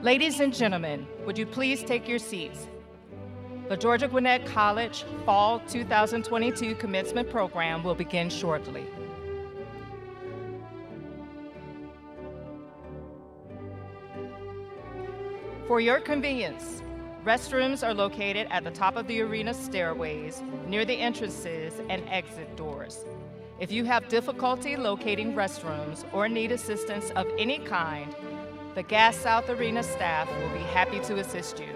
Ladies and gentlemen, would you please take your seats? The Georgia Gwinnett College Fall 2022 Commencement Program will begin shortly. For your convenience, restrooms are located at the top of the arena stairways, near the entrances and exit doors. If you have difficulty locating restrooms or need assistance of any kind, the Gas South Arena staff will be happy to assist you.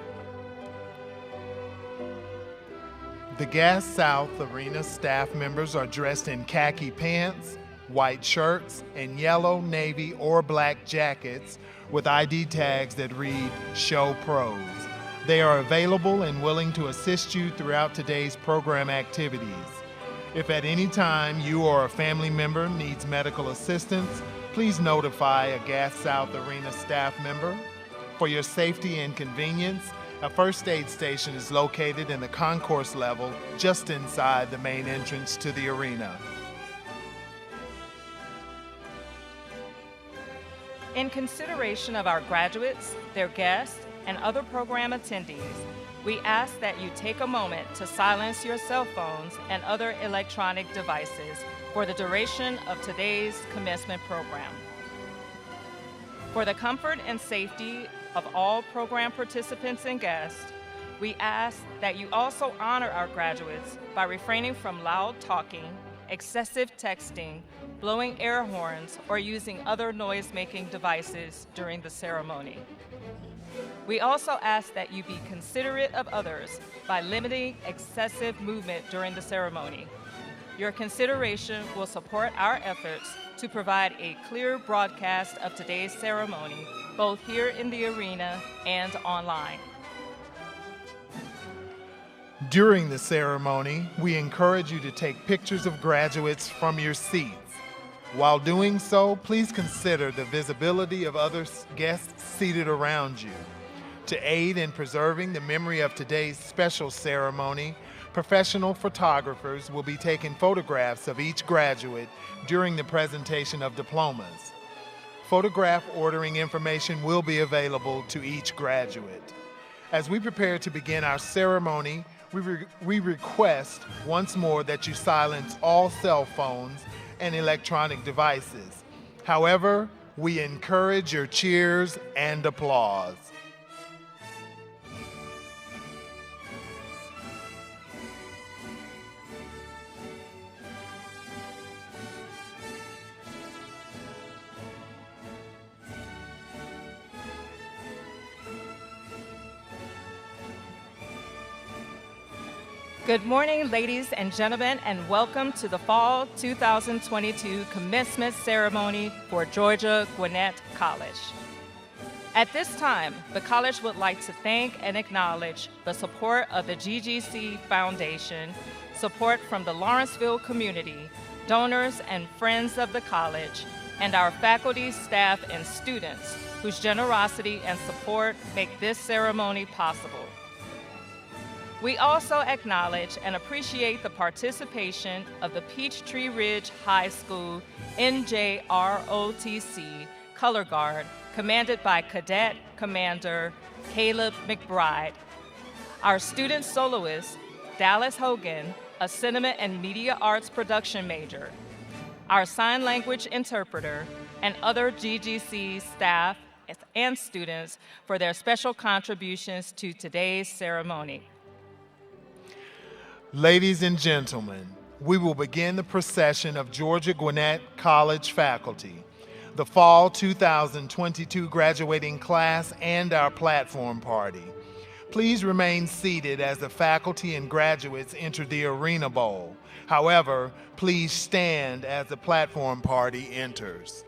The Gas South Arena staff members are dressed in khaki pants, white shirts, and yellow, navy, or black jackets with ID tags that read Show Pros. They are available and willing to assist you throughout today's program activities. If at any time you or a family member needs medical assistance, please notify a Gas South Arena staff member. For your safety and convenience, a first aid station is located in the concourse level just inside the main entrance to the arena. In consideration of our graduates, their guests, and other program attendees, we ask that you take a moment to silence your cell phones and other electronic devices for the duration of today's commencement program. For the comfort and safety of all program participants and guests, we ask that you also honor our graduates by refraining from loud talking, excessive texting, blowing air horns, or using other noise-making devices during the ceremony. We also ask that you be considerate of others by limiting excessive movement during the ceremony. Your consideration will support our efforts to provide a clear broadcast of today's ceremony, both here in the arena and online. During the ceremony, we encourage you to take pictures of graduates from your seats. While doing so, please consider the visibility of other guests seated around you. To aid in preserving the memory of today's special ceremony, professional photographers will be taking photographs of each graduate during the presentation of diplomas. Photograph ordering information will be available to each graduate. As we prepare to begin our ceremony, we request once more that you silence all cell phones and electronic devices. However, we encourage your cheers and applause. Good morning, ladies and gentlemen, and welcome to the Fall 2022 Commencement Ceremony for Georgia Gwinnett College. At this time, the college would like to thank and acknowledge the support of the GGC Foundation, support from the Lawrenceville community, donors and friends of the college, and our faculty, staff, and students whose generosity and support make this ceremony possible. We also acknowledge and appreciate the participation of the Peachtree Ridge High School NJROTC Color Guard, commanded by Cadet Commander Caleb McBride. Our student soloist, Dallas Hogan, a cinema and media arts production major. Our sign language interpreter, and other GGC staff and students for their special contributions to today's ceremony. Ladies and gentlemen, we will begin the procession of Georgia Gwinnett College faculty, the Fall 2022 graduating class, and our platform party. Please remain seated as the faculty and graduates enter the Arena Bowl. However, please stand as the platform party enters.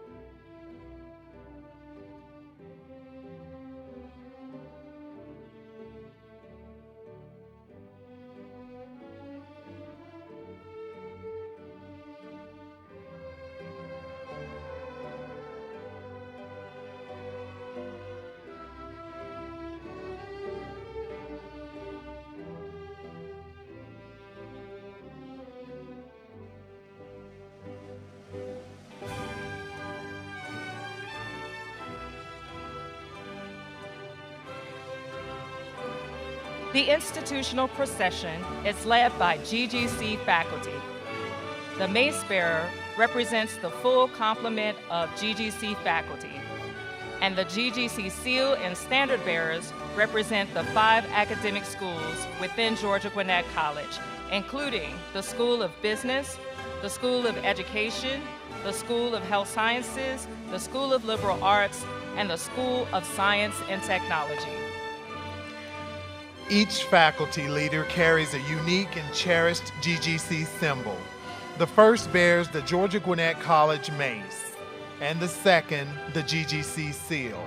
The institutional procession is led by GGC faculty. The mace bearer represents the full complement of GGC faculty, and the GGC seal and standard bearers represent the 5 academic schools within Georgia Gwinnett College, including the School of Business, the School of Education, the School of Health Sciences, the School of Liberal Arts, and the School of Science and Technology. Each faculty leader carries a unique and cherished GGC symbol. The first bears the Georgia Gwinnett College mace, and the second, the GGC seal.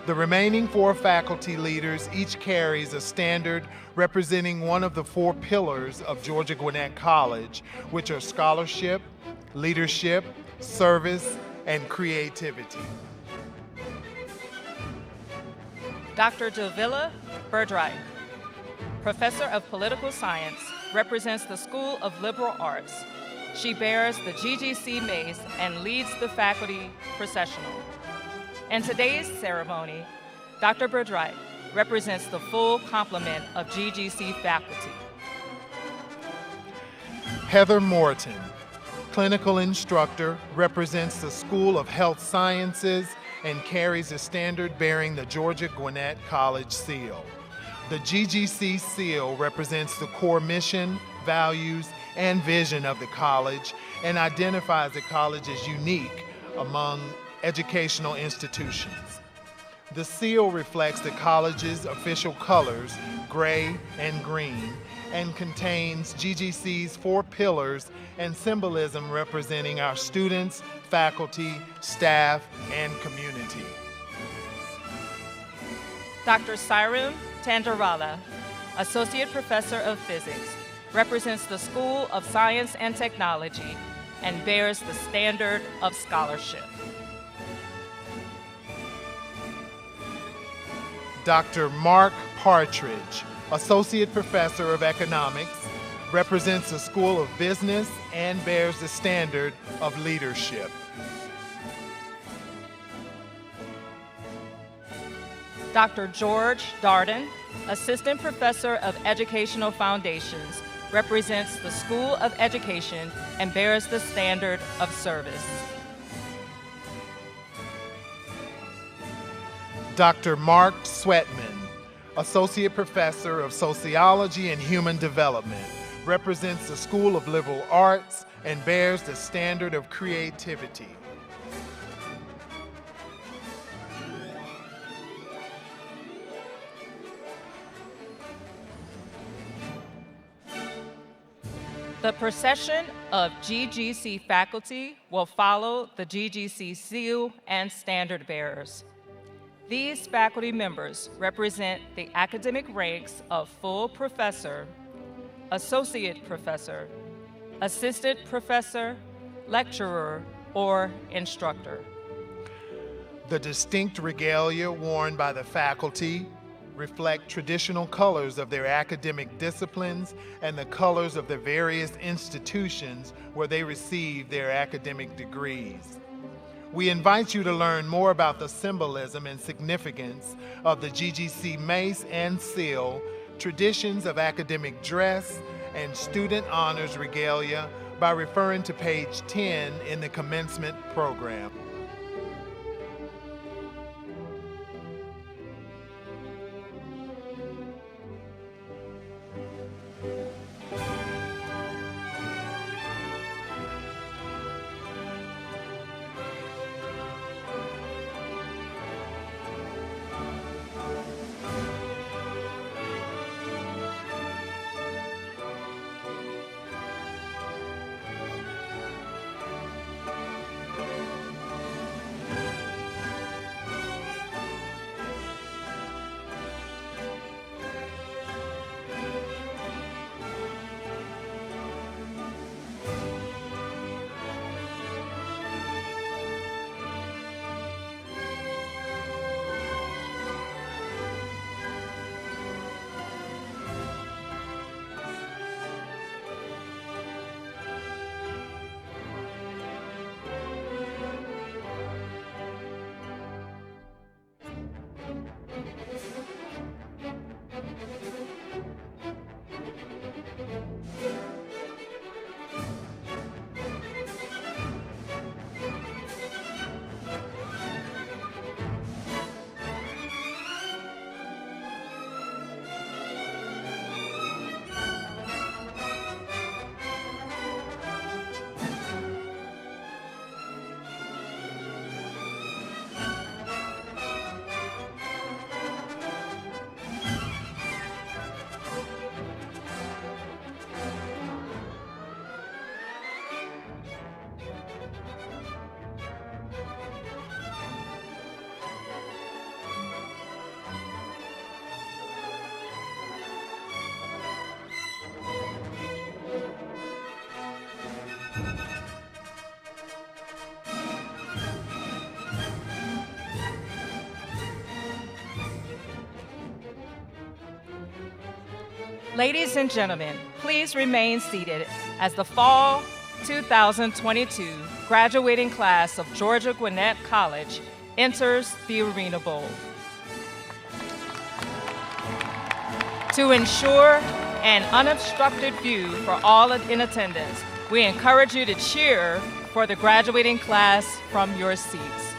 The remaining 4 faculty leaders each carries a standard representing one of the 4 pillars of Georgia Gwinnett College, which are scholarship, leadership, service, and creativity. Dr. Jovilla Berdrake, Professor of Political Science, represents the School of Liberal Arts. She bears the GGC mace and leads the faculty processional. In today's ceremony, Dr. Berdrake represents the full complement of GGC faculty. Heather Morton, clinical instructor, represents the School of Health Sciences and carries a standard bearing the Georgia Gwinnett College seal. The GGC seal represents the core mission, values, and vision of the college and identifies the college as unique among educational institutions. The seal reflects the college's official colors, gray and green, and contains GGC's 4 pillars and symbolism representing our students, faculty, staff, and community. Dr. Sairam Tandarala, Associate Professor of Physics, represents the School of Science and Technology and bears the standard of scholarship. Dr. Mark Partridge, Associate Professor of Economics, represents the School of Business and bears the standard of leadership. Dr. George Darden, Assistant Professor of Educational Foundations, represents the School of Education and bears the standard of service. Dr. Mark Sweatman, Associate Professor of Sociology and Human Development, represents the School of Liberal Arts and bears the standard of creativity. The procession of GGC faculty will follow the GGC seal and standard bearers. These faculty members represent the academic ranks of full professor, associate professor, assistant professor, lecturer, or instructor. The distinct regalia worn by the faculty reflect traditional colors of their academic disciplines and the colors of the various institutions where they receive their academic degrees. We invite you to learn more about the symbolism and significance of the GGC mace and seal, traditions of academic dress, and student honors regalia by referring to page 10 in the Commencement program. Ladies and gentlemen, please remain seated as the Fall 2022 graduating class of Georgia Gwinnett College enters the Arena Bowl. To ensure an unobstructed view for all in attendance, we encourage you to cheer for the graduating class from your seats.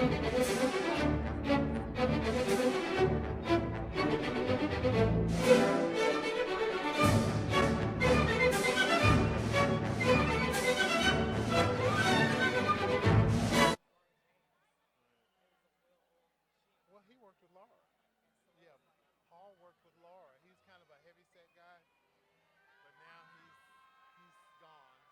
Well, he worked with Laura. Yeah, Paul worked with Laura. He's kind of a heavy-set guy, but now he's gone.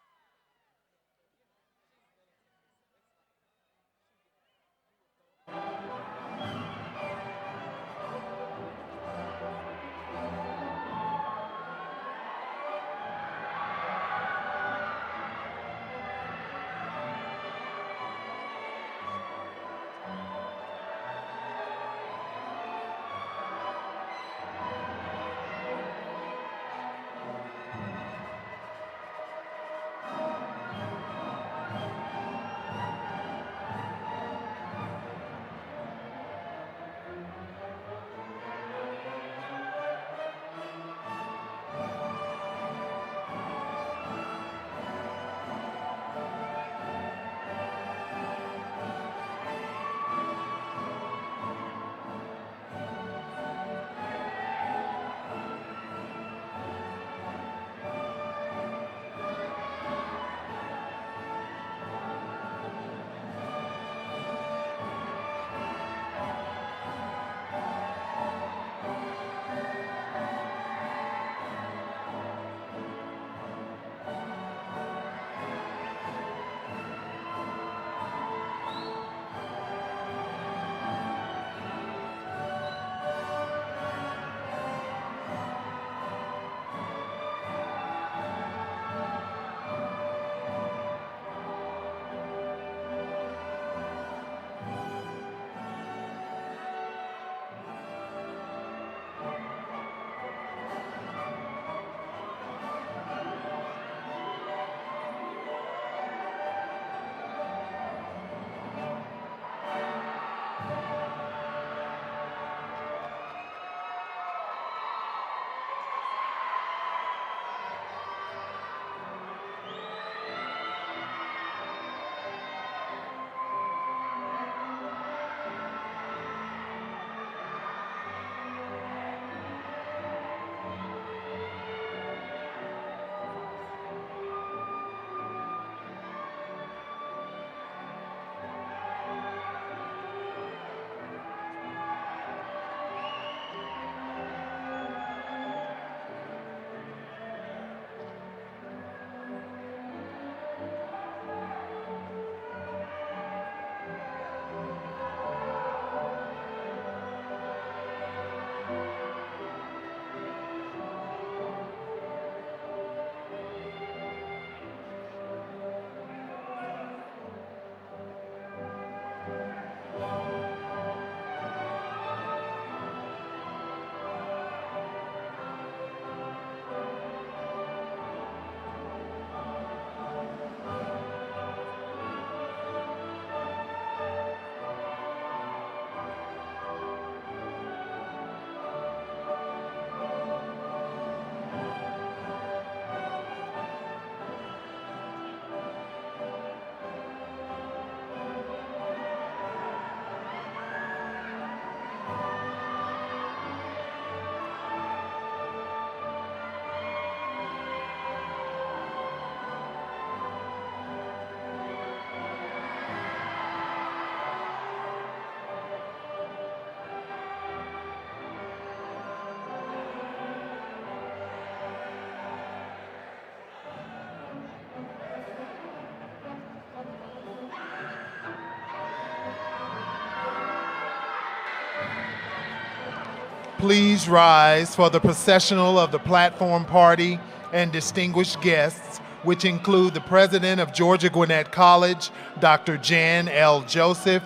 Please rise for the processional of the platform party and distinguished guests, which include the president of Georgia Gwinnett College, Dr. Jan L. Joseph,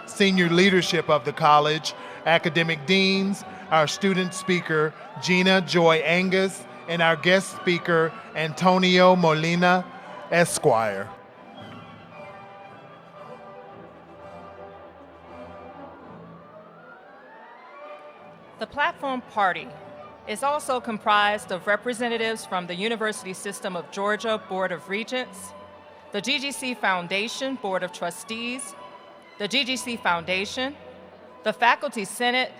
senior leadership of the college, academic deans, our student speaker, Gina Joy Angus, and our guest speaker, Antonio Molina, Esquire. The platform party is also comprised of representatives from the University System of Georgia Board of Regents, the GGC Foundation Board of Trustees, the GGC Foundation, the Faculty Senate,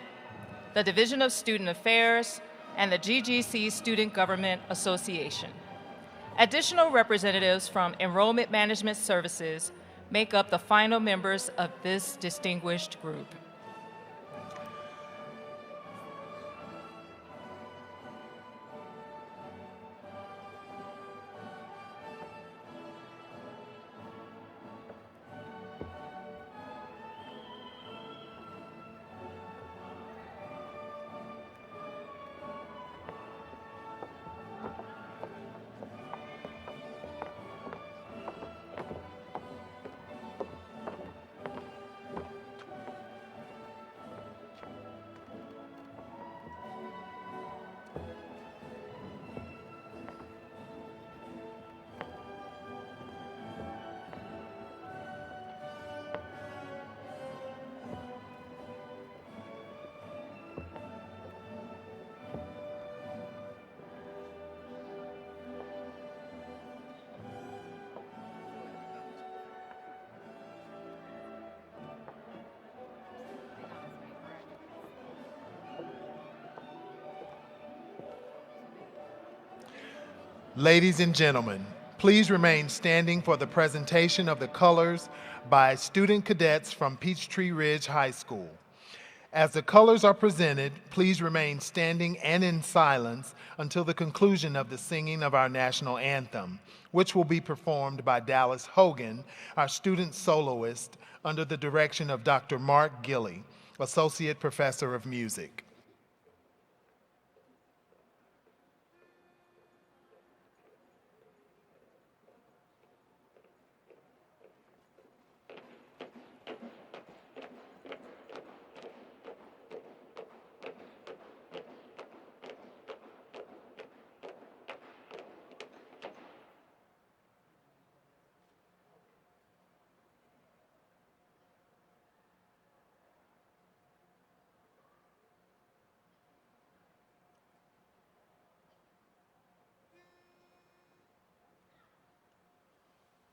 the Division of Student Affairs, and the GGC Student Government Association. Additional representatives from Enrollment Management Services make up the final members of this distinguished group. Ladies and gentlemen, please remain standing for the presentation of the colors by student cadets from Peachtree Ridge High School. As the colors are presented, please remain standing and in silence until the conclusion of the singing of our national anthem, which will be performed by Dallas Hogan, our student soloist, under the direction of Dr. Mark Gilley, Associate Professor of Music.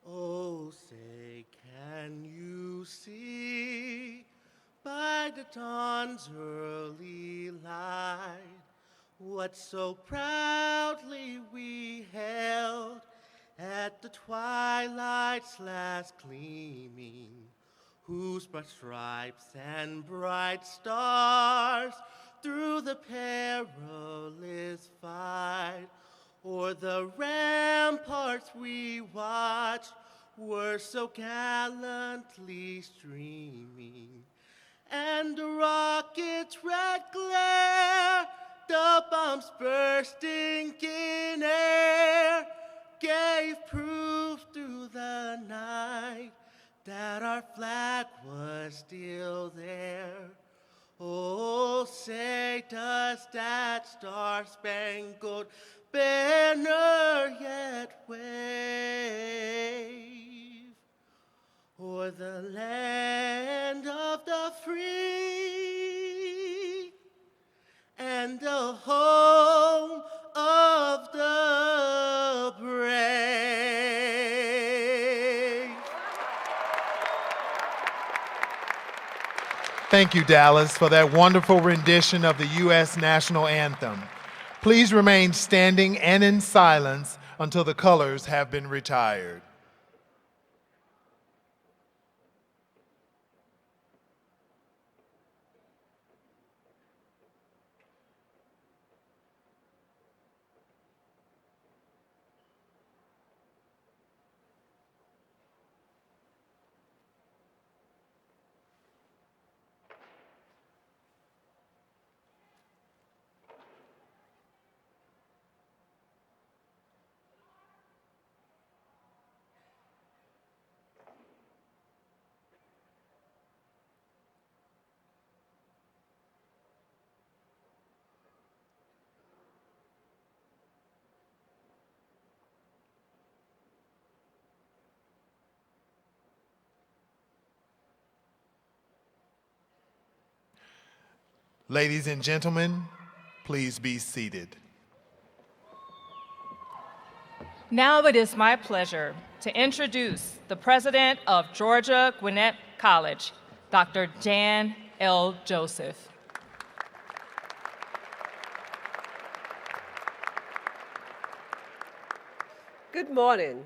Oh, say, can you see by the dawn's early light what so proudly we held at the twilight's last gleaming, whose broad stripes and bright stars through the perilous fight o'er the ramparts we watched were so gallantly streaming, and the rocket's red glare, the bombs bursting in air, gave proof through the night that our flag was still there. Oh, say, does that star-spangled banner yet wave o'er the land of the free and the home of the brave? Thank you, Dallas, for that wonderful rendition of the U.S. National Anthem. Please remain standing and in silence until the colors have been retired. Ladies and gentlemen, please be seated. Now it is my pleasure to introduce the president of Georgia Gwinnett College, Dr. Jan L. Joseph. Good morning,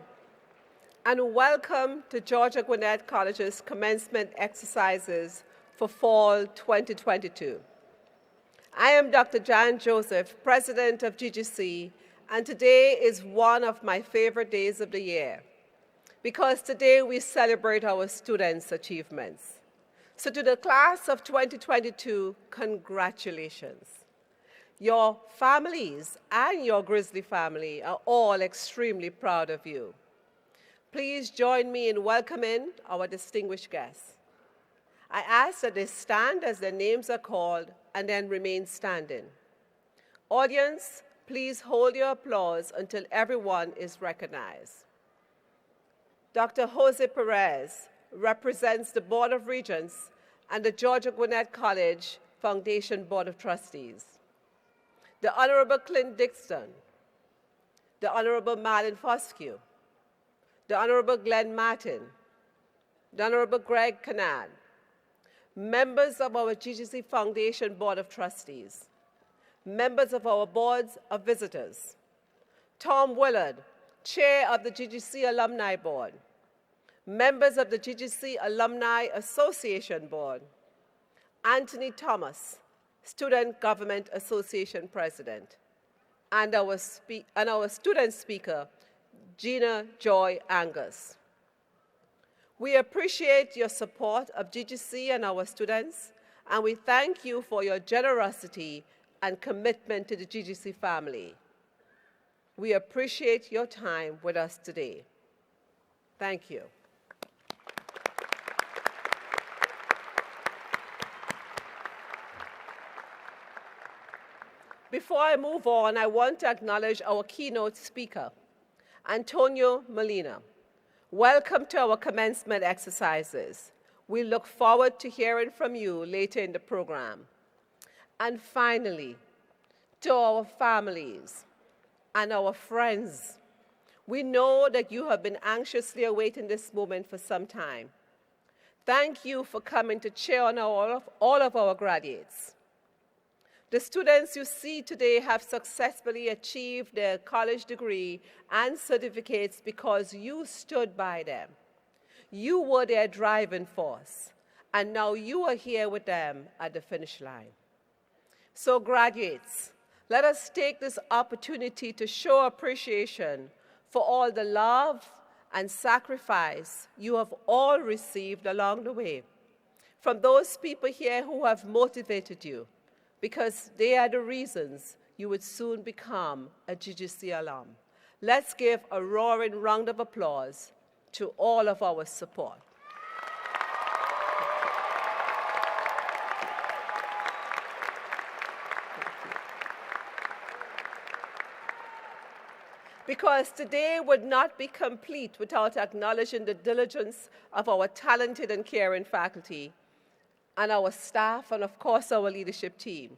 and welcome to Georgia Gwinnett College's commencement exercises for fall 2022. I am Dr. Jan Joseph, president of GGC, and today is one of my favorite days of the year because today we celebrate our students' achievements. So to the class of 2022, congratulations. Your families and your Grizzly family are all extremely proud of you. Please join me in welcoming our distinguished guests. I ask that they stand as their names are called and then remain standing. Audience, please hold your applause until everyone is recognized. Dr. Jose Perez represents the Board of Regents and the Georgia Gwinnett College Foundation Board of Trustees. The Honorable Clint Dixon, the Honorable Marlon Foscue, the Honorable Glenn Martin, the Honorable Greg Canad, members of our GGC Foundation Board of Trustees, members of our boards of visitors, Tom Willard, chair of the GGC Alumni Board, members of the GGC Alumni Association Board, Anthony Thomas, Student Government Association President, and our student speaker, Gina Joy Angus. We appreciate your support of GGC and our students, and we thank you for your generosity and commitment to the GGC family. We appreciate your time with us today. Thank you. Before I move on, I want to acknowledge our keynote speaker, Antonio Molina. Welcome to our commencement exercises. We look forward to hearing from you later in the program. And finally, to our families and our friends, we know that you have been anxiously awaiting this moment for some time. Thank you for coming to cheer on all of our graduates. The students you see today have successfully achieved their college degree and certificates because you stood by them. You were their driving force, and now you are here with them at the finish line. So graduates, let us take this opportunity to show appreciation for all the love and sacrifice you have all received along the way from those people here who have motivated you, because they are the reasons you would soon become a GGC alum. Let's give a roaring round of applause to all of our support. Because today would not be complete without acknowledging the diligence of our talented and caring faculty, and our staff, and of course our leadership team.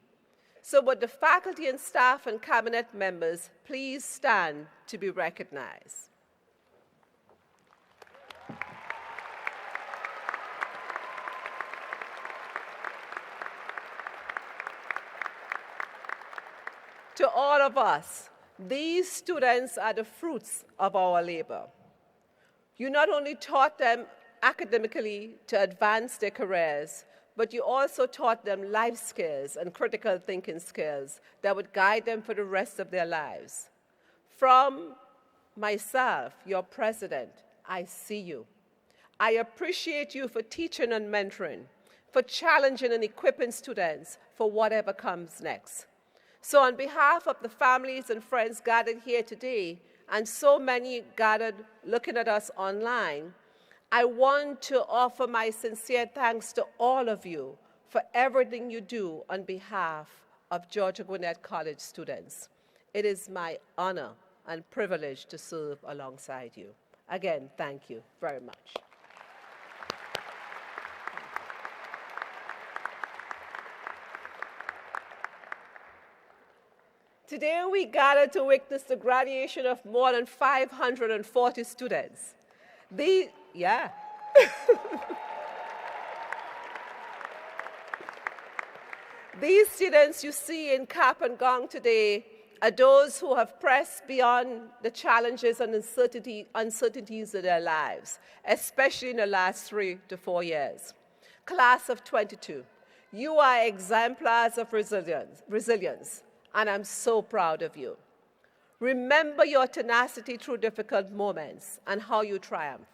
So would the faculty and staff and cabinet members please stand to be recognized. To all of us, these students are the fruits of our labor. You not only taught them academically to advance their careers, but you also taught them life skills and critical thinking skills that would guide them for the rest of their lives. From myself, your president, I see you. I appreciate you for teaching and mentoring, for challenging and equipping students for whatever comes next. So on behalf of the families and friends gathered here today, and so many gathered looking at us online, I want to offer my sincere thanks to all of you for everything you do on behalf of Georgia Gwinnett College students. It is my honor and privilege to serve alongside you. Again, thank you very much. Today we gather to witness the graduation of more than 540 students. These students you see in cap and gown today are those who have pressed beyond the challenges and uncertainties of their lives, especially in the last 3 to 4 years. Class of 22, you are exemplars of resilience, and I'm so proud of you. Remember your tenacity through difficult moments and how you triumph,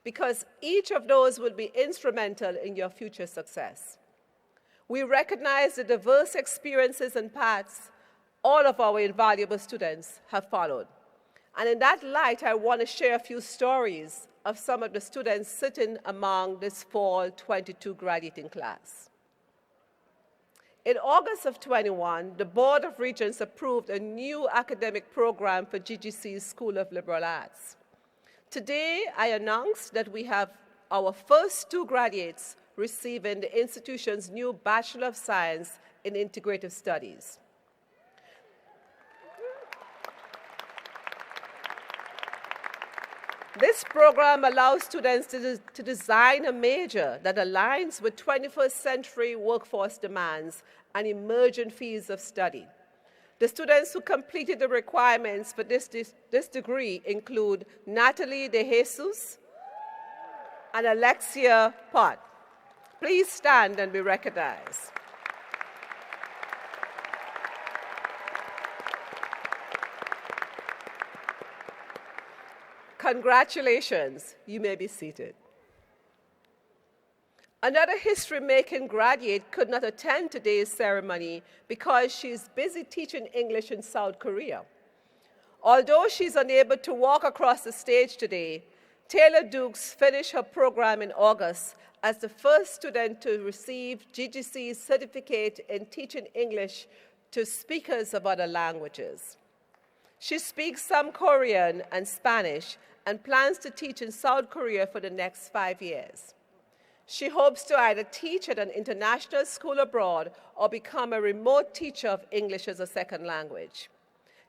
because each of those will be instrumental in your future success. We recognize the diverse experiences and paths all of our invaluable students have followed. And in that light, I want to share a few stories of some of the students sitting among this fall 22 graduating class. In August of 21, the Board of Regents approved a new academic program for GGC's School of Liberal Arts. Today, I announced that we have our first 2 graduates receiving the institution's new Bachelor of Science in Integrative Studies. This program allows students to design a major that aligns with 21st century workforce demands and emergent fields of study. The students who completed the requirements for this degree include Natalie De Jesus and Alexia Pott. Please stand and be recognized. Congratulations, you may be seated. Another history-making graduate could not attend today's ceremony because she's busy teaching English in South Korea. Although she's unable to walk across the stage today, Taylor Dukes finished her program in August as the first student to receive GGC's certificate in teaching English to speakers of other languages. She speaks some Korean and Spanish and plans to teach in South Korea for the next 5 years. She hopes to either teach at an international school abroad or become a remote teacher of English as a second language.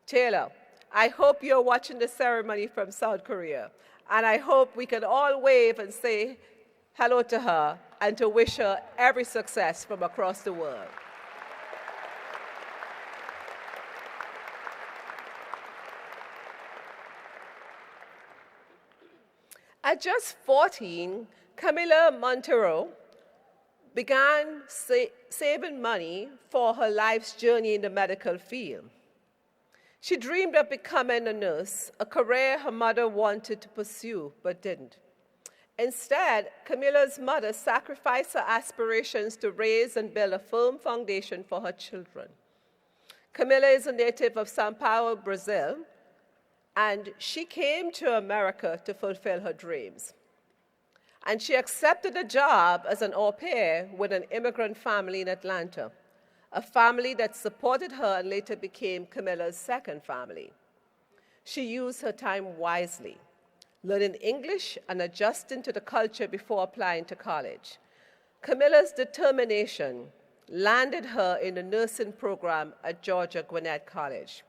Taylor, I hope you're watching the ceremony from South Korea, and I hope we can all wave and say hello to her and to wish her every success from across the world. At just 14, Camila Montero began saving money for her life's journey in the medical field. She dreamed of becoming a nurse, a career her mother wanted to pursue but didn't. Instead, Camila's mother sacrificed her aspirations to raise and build a firm foundation for her children. Camila is a native of São Paulo, Brazil, and she came to America to fulfill her dreams. And she accepted a job as an au pair with an immigrant family in Atlanta, a family that supported her and later became Camila's second family. She used her time wisely, learning English and adjusting to the culture before applying to college. Camila's determination landed her in the nursing program at Georgia Gwinnett College.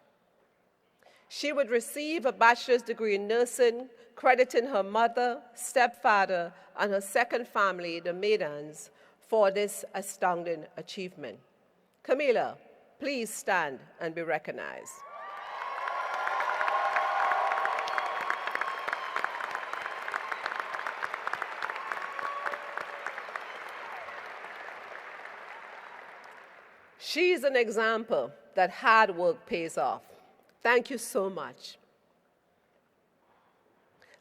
She would receive a bachelor's degree in nursing, crediting her mother, stepfather, and her second family, the Maidans, for this astounding achievement. Camila, please stand and be recognized. She's an example that hard work pays off. Thank you so much.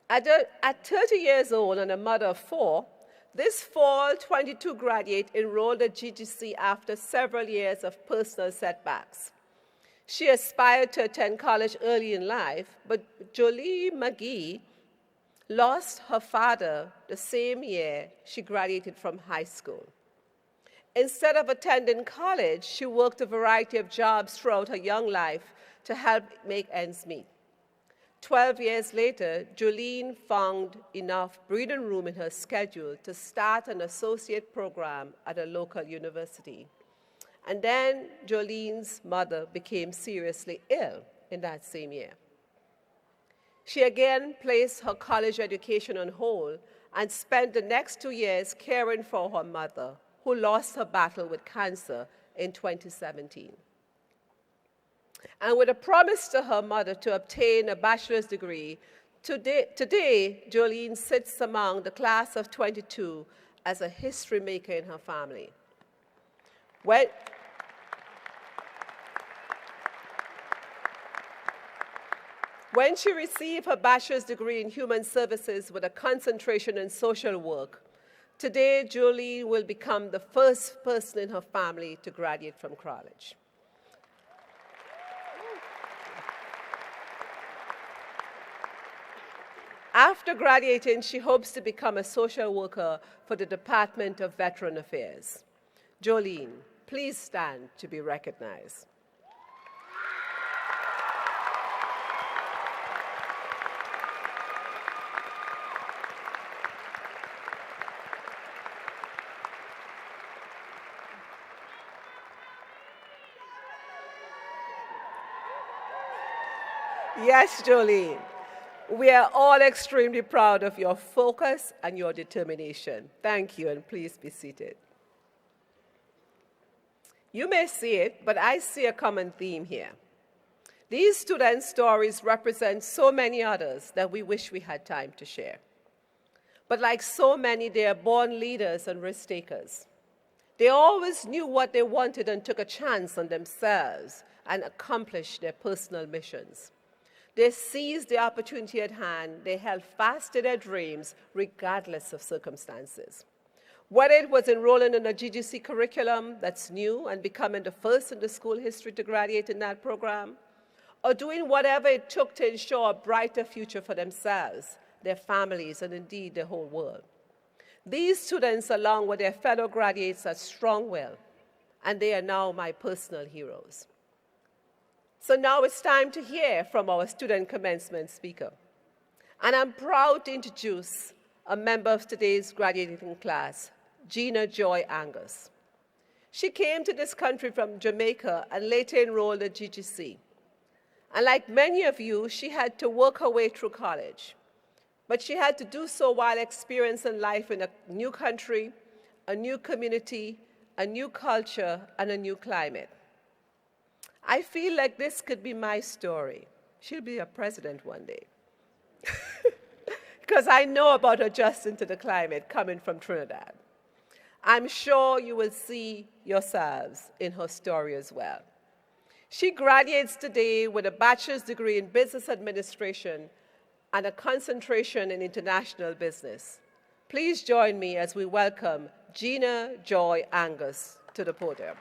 At 30 years old and a mother of 4, this fall 22 graduate enrolled at GGC after several years of personal setbacks. She aspired to attend college early in life, but Jolie McGee lost her father the same year she graduated from high school. Instead of attending college, she worked a variety of jobs throughout her young life to help make ends meet. 12 years later, Jolene found enough breathing room in her schedule to start an associate program at a local university. And then Jolene's mother became seriously ill in that same year. She again placed her college education on hold and spent the next 2 years caring for her mother, who lost her battle with cancer in 2017. And with a promise to her mother to obtain a bachelor's degree, today Jolene sits among the class of 22 as a history maker in her family. When she received her bachelor's degree in human services with a concentration in social work, today Jolene will become the first person in her family to graduate from college. After graduating, she hopes to become a social worker for the Department of Veteran Affairs. Jolene, please stand to be recognized. Yes, Jolene. We are all extremely proud of your focus and your determination. Thank you, and please be seated. You may see it, but I see a common theme here. These students' stories represent so many others that we wish we had time to share. But like so many, they are born leaders and risk takers. They always knew what they wanted and took a chance on themselves and accomplished their personal missions. They seized the opportunity at hand. They held fast to their dreams, regardless of circumstances. Whether it was enrolling in a GGC curriculum that's new and becoming the first in the school history to graduate in that program, or doing whatever it took to ensure a brighter future for themselves, their families, and indeed the whole world. These students, along with their fellow graduates, are strong-willed, and they are now my personal heroes. So now it's time to hear from our student commencement speaker. And I'm proud to introduce a member of today's graduating class, Gina Joy Angus. She came to this country from Jamaica and later enrolled at GGC. And like many of you, she had to work her way through college. But she had to do so while experiencing life in a new country, a new community, a new culture, and a new climate. I feel like this could be my story. She'll be a president one day. Because I know about adjusting to the climate coming from Trinidad. I'm sure you will see yourselves in her story as well. She graduates today with a bachelor's degree in business administration and a concentration in international business. Please join me as we welcome Gina Joy Angus to the podium.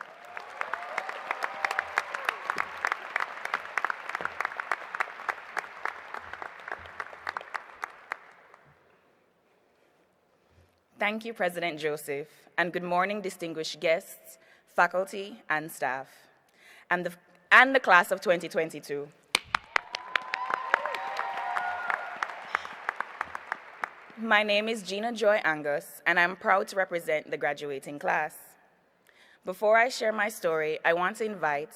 Thank you, President Joseph, and good morning, distinguished guests, faculty, and staff, and the class of 2022. My name is Gina Joy Angus, and I'm proud to represent the graduating class. Before I share my story, I want to invite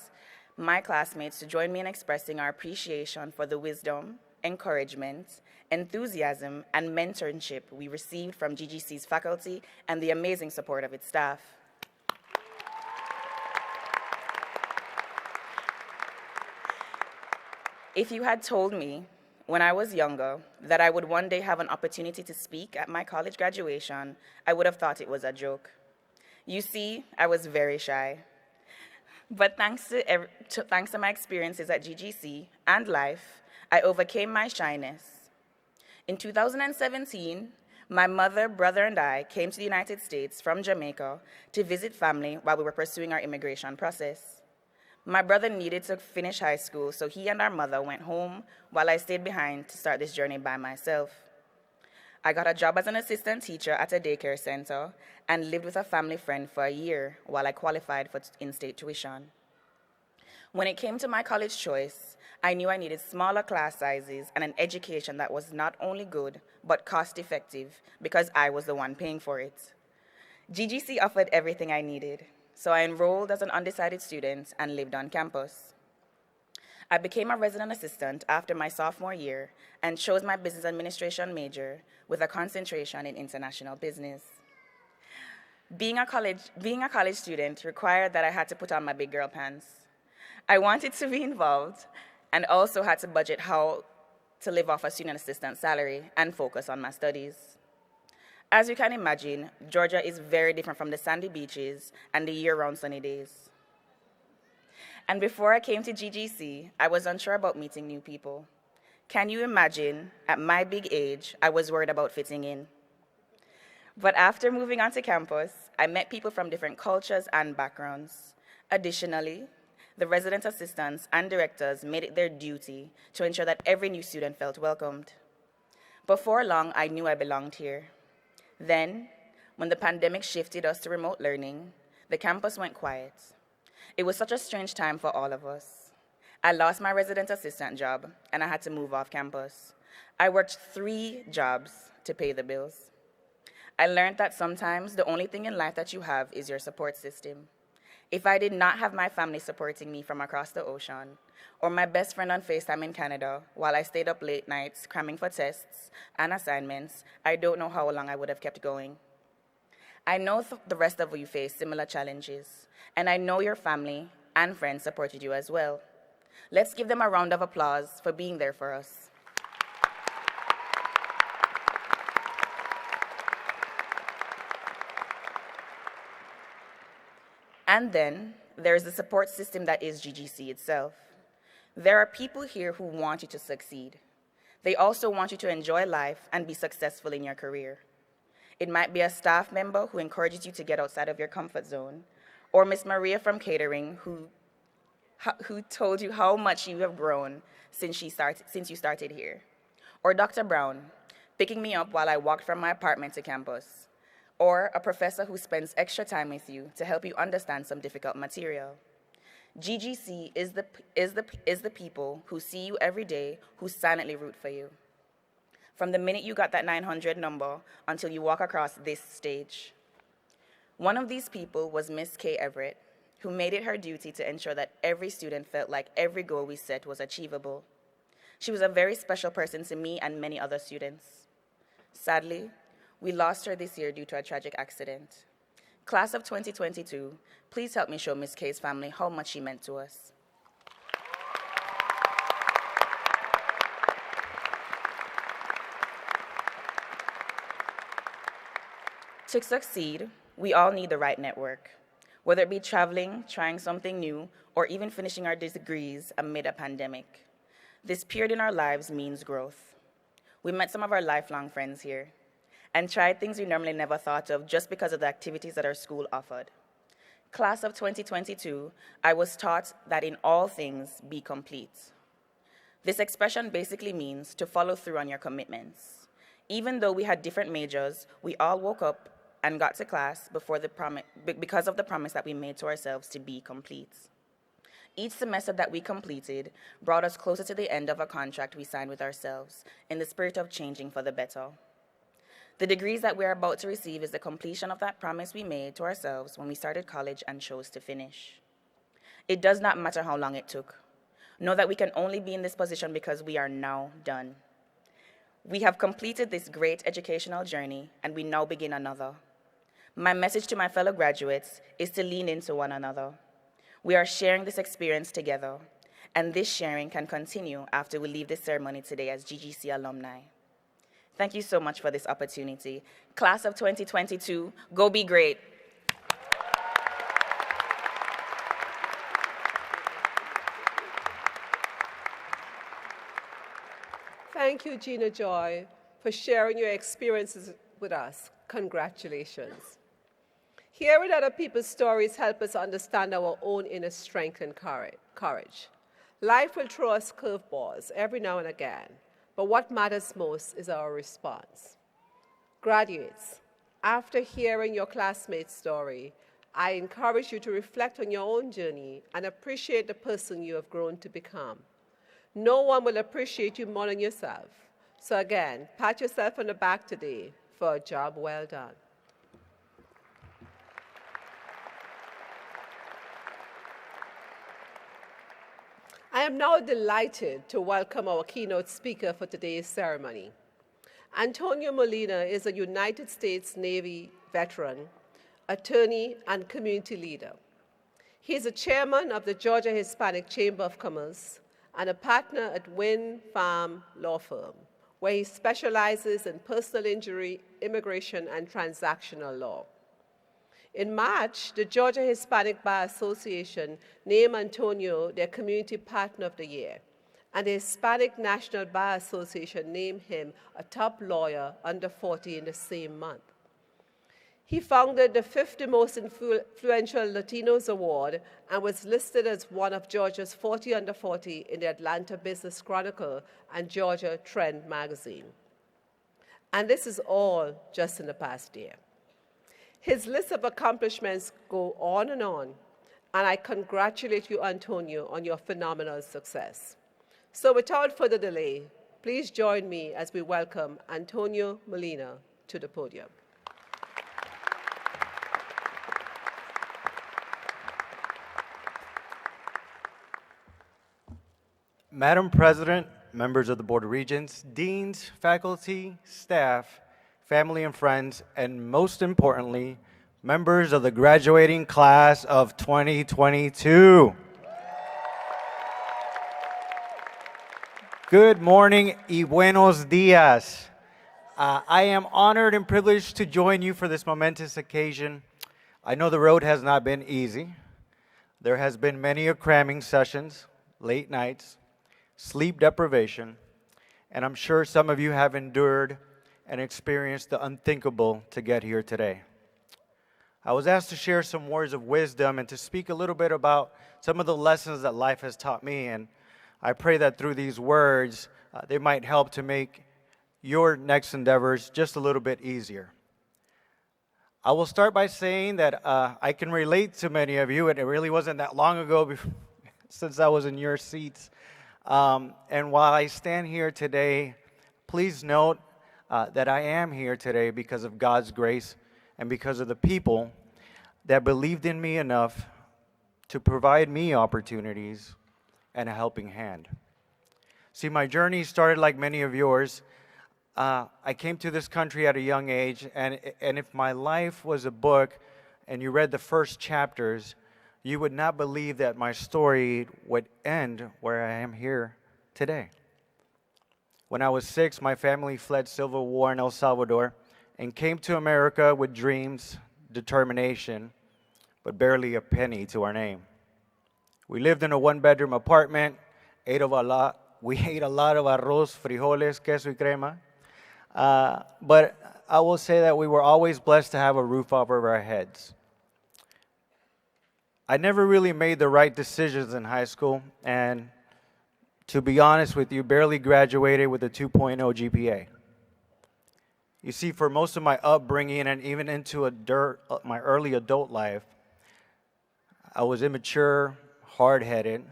my classmates to join me in expressing our appreciation for the wisdom, encouragement, enthusiasm, and mentorship we received from GGC's faculty and the amazing support of its staff. If you had told me when I was younger that I would one day have an opportunity to speak at my college graduation, I would have thought it was a joke. You see, I was very shy. But thanks to my experiences at GGC and life, I overcame my shyness. In 2017, my mother, brother, and I came to the United States from Jamaica to visit family while we were pursuing our immigration process. My brother needed to finish high school, so he and our mother went home while I stayed behind to start this journey by myself. I got a job as an assistant teacher at a daycare center and lived with a family friend for a year while I qualified for in-state tuition. When it came to my college choice, I knew I needed smaller class sizes and an education that was not only good, but cost-effective, because I was the one paying for it. GGC offered everything I needed, so I enrolled as an undecided student and lived on campus. I became a resident assistant after my sophomore year and chose my business administration major with a concentration in international business. Being a college student required that I had to put on my big girl pants. I wanted to be involved and also had to budget how to live off a student assistant salary and focus on my studies. As you can imagine, Georgia is very different from the sandy beaches and the year-round sunny days. And before I came to GGC, I was unsure about meeting new people. Can you imagine, at my big age, I was worried about fitting in. But after moving onto campus, I met people from different cultures and backgrounds. Additionally, the resident assistants and directors made it their duty to ensure that every new student felt welcomed. Before long, I knew I belonged here. Then, when the pandemic shifted us to remote learning, the campus went quiet. It was such a strange time for all of us. I lost my resident assistant job, and I had to move off campus. I worked 3 jobs to pay the bills. I learned that sometimes the only thing in life that you have is your support system. If I did not have my family supporting me from across the ocean, or my best friend on FaceTime in Canada while I stayed up late nights cramming for tests and assignments, I don't know how long I would have kept going. I know the rest of you face similar challenges, and I know your family and friends supported you as well. Let's give them a round of applause for being there for us. And then there's the support system that is GGC itself. There are people here who want you to succeed. They also want you to enjoy life and be successful in your career. It might be a staff member who encourages you to get outside of your comfort zone, or Miss Maria from catering who told you how much you have grown since you started here, or Dr. Brown picking me up while I walked from my apartment to campus, or a professor who spends extra time with you to help you understand some difficult material. GGC is the people who see you every day, who silently root for you. From the minute you got that 900 number until you walk across this stage. One of these people was Miss Kay Everett, who made it her duty to ensure that every student felt like every goal we set was achievable. She was a very special person to me and many other students. Sadly, we lost her this year due to a tragic accident. Class of 2022, please help me show Miss Kay's family how much she meant to us. To succeed, we all need the right network, whether it be traveling, trying something new, or even finishing our degrees amid a pandemic. This period in our lives means growth. We met some of our lifelong friends here and tried things we normally never thought of just because of the activities that our school offered. Class of 2022, I was taught that in all things, be complete. This expression basically means to follow through on your commitments. Even though we had different majors, we all woke up and got to class because of the promise that we made to ourselves to be complete. Each semester that we completed brought us closer to the end of a contract we signed with ourselves in the spirit of changing for the better. The degrees that we're about to receive is the completion of that promise we made to ourselves when we started college and chose to finish. It does not matter how long it took. Know that we can only be in this position because we are now done. We have completed this great educational journey, and we now begin another. My message to my fellow graduates is to lean into one another. We are sharing this experience together, and this sharing can continue after we leave this ceremony today as GGC alumni. Thank you so much for this opportunity. Class of 2022, go be great. Thank you, Gina Joy, for sharing your experiences with us. Congratulations. Hearing other people's stories help us understand our own inner strength and courage. Life will throw us curveballs every now and again, but what matters most is our response. Graduates, after hearing your classmate's story, I encourage you to reflect on your own journey and appreciate the person you have grown to become. No one will appreciate you more than yourself. So again, pat yourself on the back today for a job well done. I am now delighted to welcome our keynote speaker for today's ceremony. Antonio Molina is a United States Navy veteran attorney, and community leader. He is a chairman of the Georgia Hispanic Chamber of Commerce and a partner at Wynn Farm Law Firm, where he specializes in personal injury, immigration, and transactional law. In March, the Georgia Hispanic Bar Association named Antonio their Community Partner of the Year, and the Hispanic National Bar Association named him a top lawyer under 40 in the same month. He founded the 50 Most Influential Latinos Award and was listed as one of Georgia's 40 under 40 in the Atlanta Business Chronicle and Georgia Trend magazine. And this is all just in the past year. His list of accomplishments go on, and I congratulate you, Antonio, on your phenomenal success. So without further delay, please join me as we welcome Antonio Molina to the podium. Madam President, members of the Board of Regents, deans, faculty, staff, family and friends, and most importantly, members of the graduating class of 2022. Good morning y buenos dias. I am honored and privileged to join you for this momentous occasion. I know the road has not been easy. There has been many cramming sessions, late nights, sleep deprivation, and I'm sure some of you have endured and experienced the unthinkable to get here today. I was asked to share some words of wisdom and to speak a little bit about some of the lessons that life has taught me, and I pray that through these words, they might help to make your next endeavors just a little bit easier. I will start by saying that I can relate to many of you, and it really wasn't that long ago since I was in your seats. And while I stand here today, please note that I am here today because of God's grace and because of the people that believed in me enough to provide me opportunities and a helping hand. See, my journey started like many of yours. I came to this country at a young age, and if my life was a book and you read the first chapters, you would not believe that my story would end where I am here today. When I was 6, my family fled civil war in El Salvador and came to America with dreams, determination, but barely a penny to our name. We lived in a one-bedroom apartment, we ate a lot of arroz, frijoles, queso y crema. But I will say that we were always blessed to have a roof over our heads. I never really made the right decisions in high school, and to be honest with you, barely graduated with a 2.0 GPA. You see, for most of my upbringing and even into my early adult life, I was immature, hard-headed,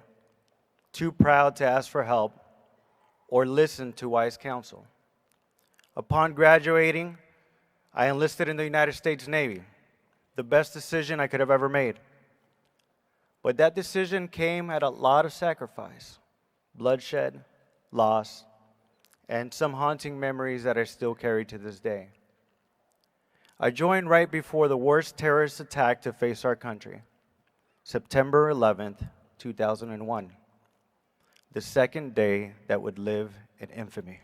too proud to ask for help or listen to wise counsel. Upon graduating, I enlisted in the United States Navy, the best decision I could have ever made. But that decision came at a lot of sacrifice, bloodshed, loss, and some haunting memories that I still carry to this day. I joined right before the worst terrorist attack to face our country, September 11th, 2001, the second day that would live in infamy.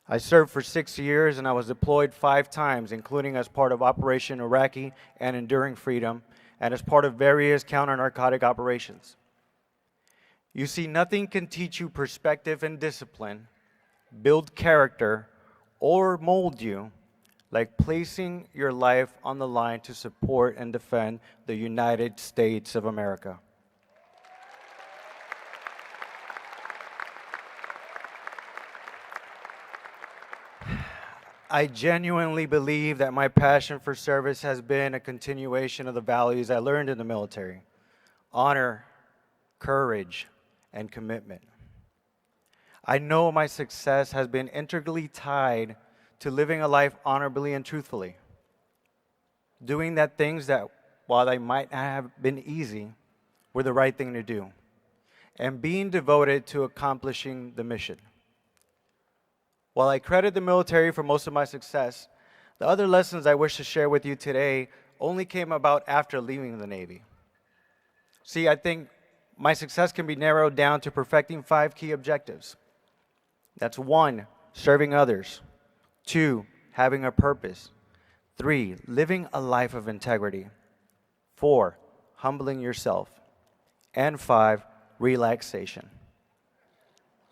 I served for 6 years, and I was deployed 5 times, including as part of Operation Iraqi and Enduring Freedom, and as part of various counter-narcotic operations. You see, nothing can teach you perspective and discipline, build character, or mold you like placing your life on the line to support and defend the United States of America. I genuinely believe that my passion for service has been a continuation of the values I learned in the military: honor, courage, and commitment. I know my success has been integrally tied to living a life honorably and truthfully, doing that things that, while they might not have been easy, were the right thing to do, and being devoted to accomplishing the mission. While I credit the military for most of my success, the other lessons I wish to share with you today only came about after leaving the Navy. See, I think my success can be narrowed down to perfecting 5 key objectives. That's 1, serving others. 2, having a purpose. 3, living a life of integrity. 4, humbling yourself. And 5, relaxation.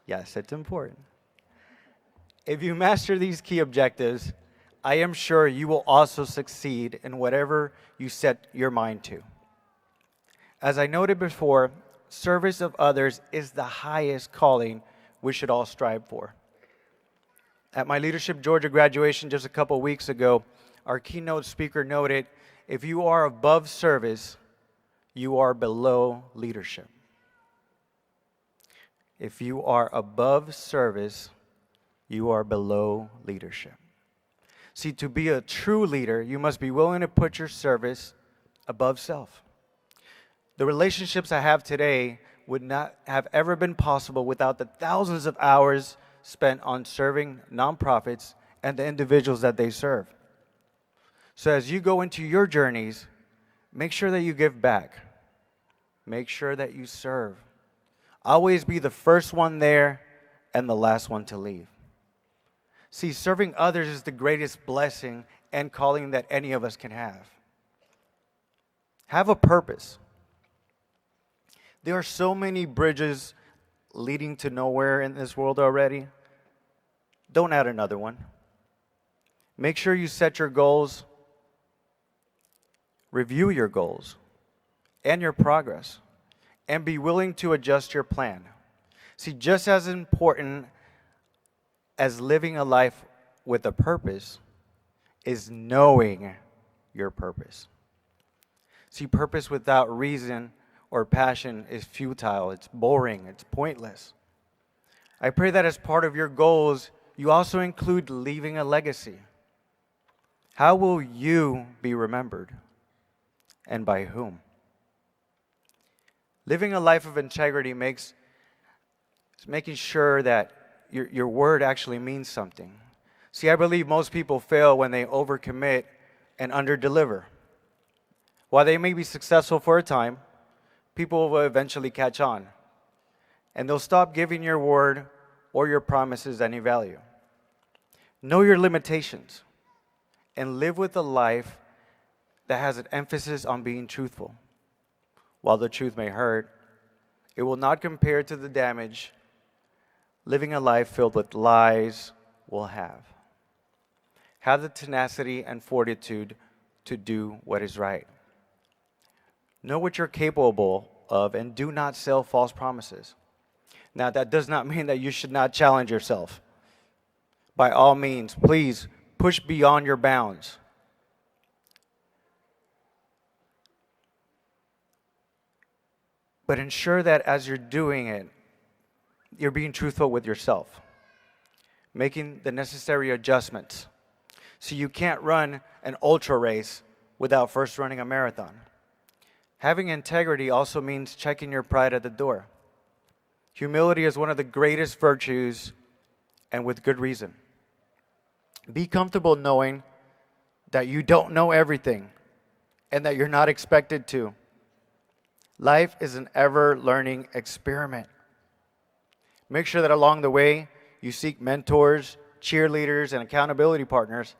Yes, it's important. If you master these key objectives, I am sure you will also succeed in whatever you set your mind to. As I noted before, service of others is the highest calling we should all strive for. At my Leadership Georgia graduation just a couple weeks ago, our keynote speaker noted, if you are above service, you are below leadership. If you are above service, you are below leadership. See, to be a true leader, you must be willing to put your service above self. The relationships I have today would not have ever been possible without the thousands of hours spent on serving nonprofits and the individuals that they serve. So as you go into your journeys, make sure that you give back. Make sure that you serve. Always be the first one there and the last one to leave. See, serving others is the greatest blessing and calling that any of us can have. Have a purpose. There are so many bridges leading to nowhere in this world already. Don't add another one. Make sure you set your goals, review your goals and your progress, and be willing to adjust your plan. See, just as important as living a life with a purpose is knowing your purpose. See, purpose without reason or passion is futile, it's boring, it's pointless. I pray that as part of your goals, you also include leaving a legacy. How will you be remembered? And by whom? Living a life of integrity makes making sure that your word actually means something. See, I believe most people fail when they overcommit and underdeliver. While they may be successful for a time, people will eventually catch on, and they'll stop giving your word or your promises any value. Know your limitations and live with a life that has an emphasis on being truthful. While the truth may hurt, it will not compare to the damage living a life filled with lies will have. Have the tenacity and fortitude to do what is right. Know what you're capable of and do not sell false promises. Now, that does not mean that you should not challenge yourself. By all means, please push beyond your bounds. But ensure that as you're doing it, you're being truthful with yourself, making the necessary adjustments. So you can't run an ultra race without first running a marathon. Having integrity also means checking your pride at the door. Humility is one of the greatest virtues, and with good reason. Be comfortable knowing that you don't know everything and that you're not expected to. Life is an ever-learning experiment. Make sure that along the way, you seek mentors, cheerleaders, and accountability partners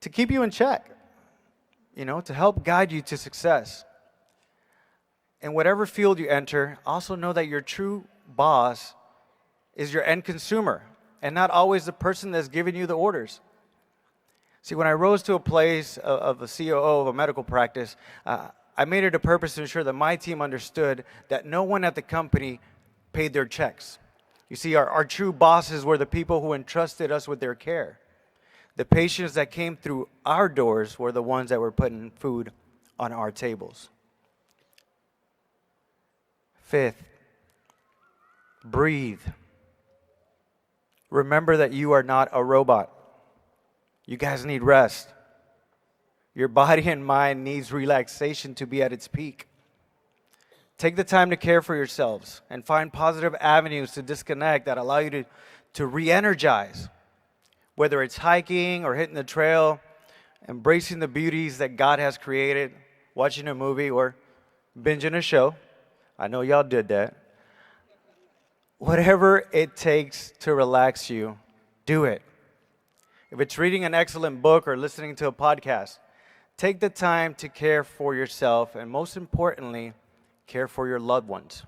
to keep you in check, to help guide you to success. In whatever field you enter, also know that your true boss is your end consumer and not always the person that's giving you the orders. See, when I rose to a place of a COO of a medical practice, I made it a purpose to ensure that my team understood that no one at the company paid their checks. You see, our true bosses were the people who entrusted us with their care. The patients that came through our doors were the ones that were putting food on our tables. Fifth, breathe. Remember that you are not a robot. You guys need rest. Your body and mind needs relaxation to be at its peak. Take the time to care for yourselves and find positive avenues to disconnect that allow you to re-energize. Whether it's hiking or hitting the trail, embracing the beauties that God has created, watching a movie or binging a show. I know y'all did that. Whatever it takes to relax you, do it. If it's reading an excellent book or listening to a podcast, take the time to care for yourself and, most importantly, care for your loved ones.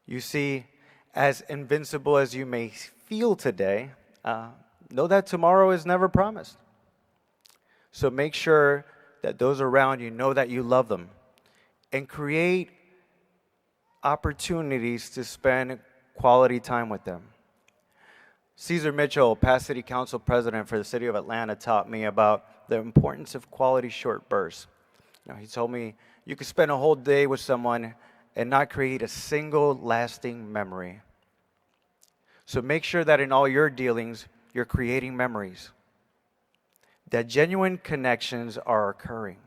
You see, as invincible as you may feel today, know that tomorrow is never promised. So make sure that those around you know that you love them and create opportunities to spend quality time with them. Cesar Mitchell, past city council president for the city of Atlanta, taught me about the importance of quality short bursts. He told me you could spend a whole day with someone and not create a single lasting memory. So make sure that in all your dealings, you're creating memories, that genuine connections are occurring.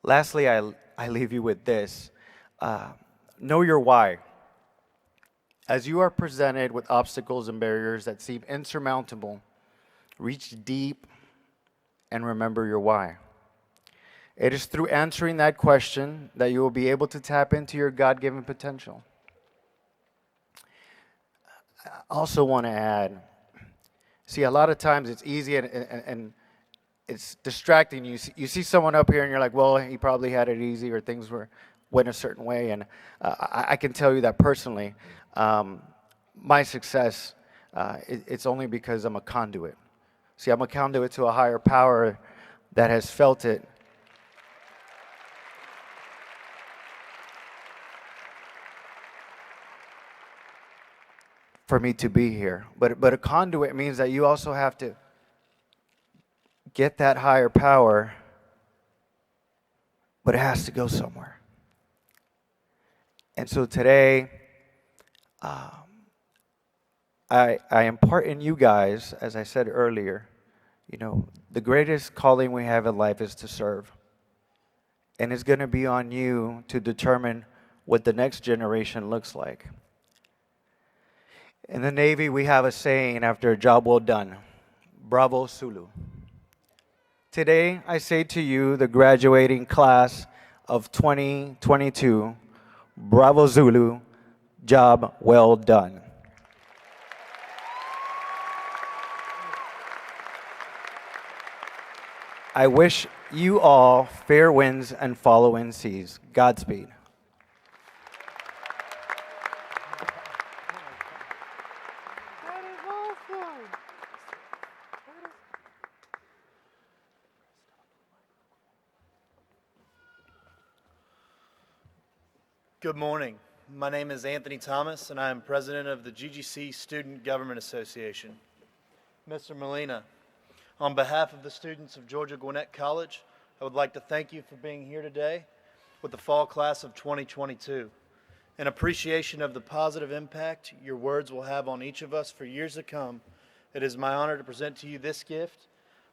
Lastly, I leave you with this. Know your why. As you are presented with obstacles and barriers that seem insurmountable, reach deep and remember your why. It is through answering that question that you will be able to tap into your God-given potential. I also want to add, see, a lot of times it's easy and it's distracting. You see someone up here and you're like, well, he probably had it easy or things went a certain way. And I can tell you that personally, my success, it's only because I'm a conduit. See, I'm a conduit to a higher power that has felt it. For me to be here. But a conduit means that you also have to get that higher power, but it has to go somewhere. And so today, I impart in you guys, as I said earlier, the greatest calling we have in life is to serve. And it's going to be on you to determine what the next generation looks like. In the Navy, we have a saying after a job well done, bravo Sulu. Today, I say to you, the graduating class of 2022, bravo Zulu, job well done. I wish you all fair winds and following seas. Godspeed. Good morning. My name is Anthony Thomas, and I am president of the GGC Student Government Association. Mr. Molina, on behalf of the students of Georgia Gwinnett College, I would like to thank you for being here today with the fall class of 2022. In appreciation of the positive impact your words will have on each of us for years to come, it is my honor to present to you this gift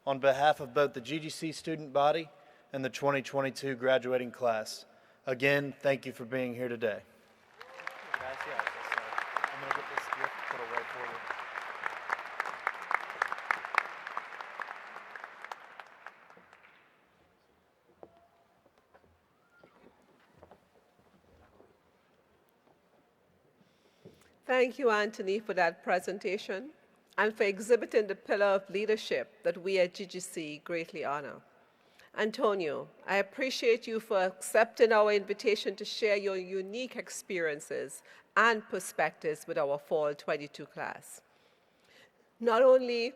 on behalf of both the GGC student body and the 2022 graduating class. Again, thank you for being here today. I'm going to get this gift put away for you. Thank you, Anthony, for that presentation and for exhibiting the pillar of leadership that we at GGC greatly honor. Antonio, I appreciate you for accepting our invitation to share your unique experiences and perspectives with our Fall 22 class. Not only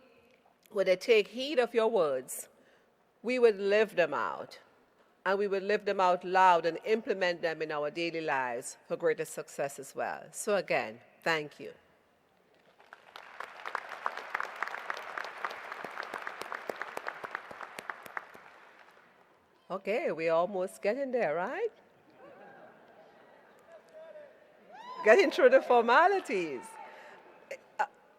would I take heed of your words, we would live them out, and we would live them out loud and implement them in our daily lives for greater success as well. So again, thank you. Okay, we're almost getting there, right? Getting through the formalities.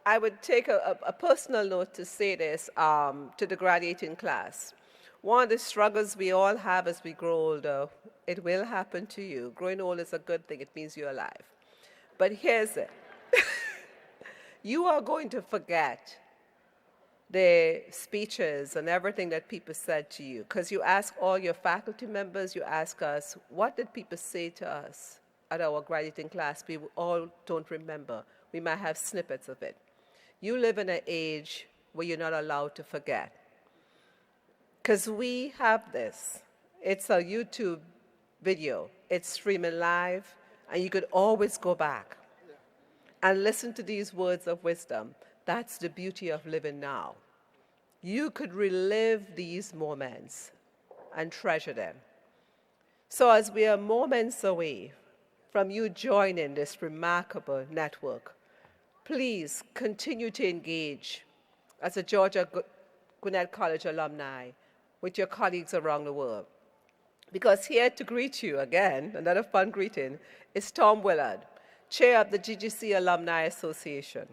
I would take a personal note to say this to the graduating class. One of the struggles we all have as we grow older, it will happen to you. Growing old is a good thing. It means you're alive. But here's it. You are going to forget the speeches and everything that people said to you, because you ask all your faculty members, you ask us, what did people say to us at our graduating class? We all don't remember. We might have snippets of it. You live in an age where you're not allowed to forget. Because we have this. It's a YouTube video. It's streaming live, and you could always go back and listen to these words of wisdom. That's the beauty of living now. You could relive these moments and treasure them. So as we are moments away from you joining this remarkable network, please continue to engage as a Georgia Gwinnett College alumni with your colleagues around the world. Because here to greet you again, another fun greeting, is Tom Willard, Chair of the GGC Alumni Association.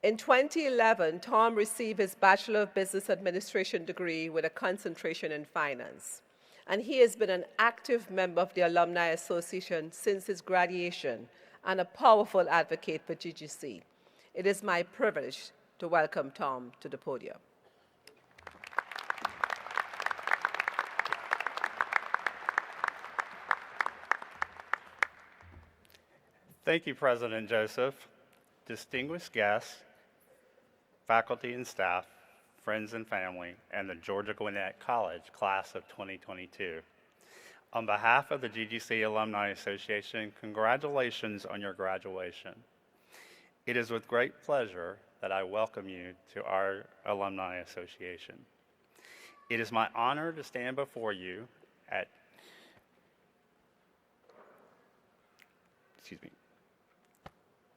In 2011, Tom received his Bachelor of Business Administration degree with a concentration in finance. And he has been an active member of the Alumni Association since his graduation and a powerful advocate for GGC. It is my privilege to welcome Tom to the podium. Thank you, President Joseph, distinguished guests, faculty and staff, friends and family, and the Georgia Gwinnett College class of 2022. On behalf of the GGC Alumni Association, congratulations on your graduation. It is with great pleasure that I welcome you to our Alumni Association. It is my honor to stand before you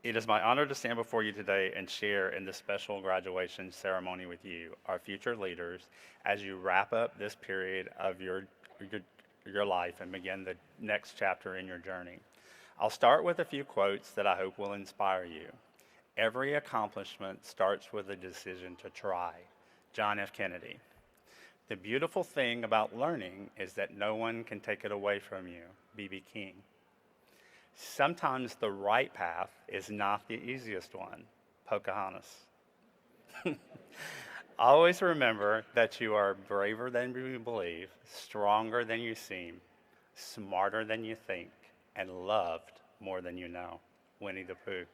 It is my honor to stand before you today and share in this special graduation ceremony with you, our future leaders, as you wrap up this period of your life and begin the next chapter in your journey. I'll start with a few quotes that I hope will inspire you. Every accomplishment starts with a decision to try. John F. Kennedy. The beautiful thing about learning is that no one can take it away from you. B.B. King. Sometimes the right path is not the easiest one. Pocahontas. Always remember that you are braver than you believe, stronger than you seem, smarter than you think, and loved more than you know. Winnie the Pooh.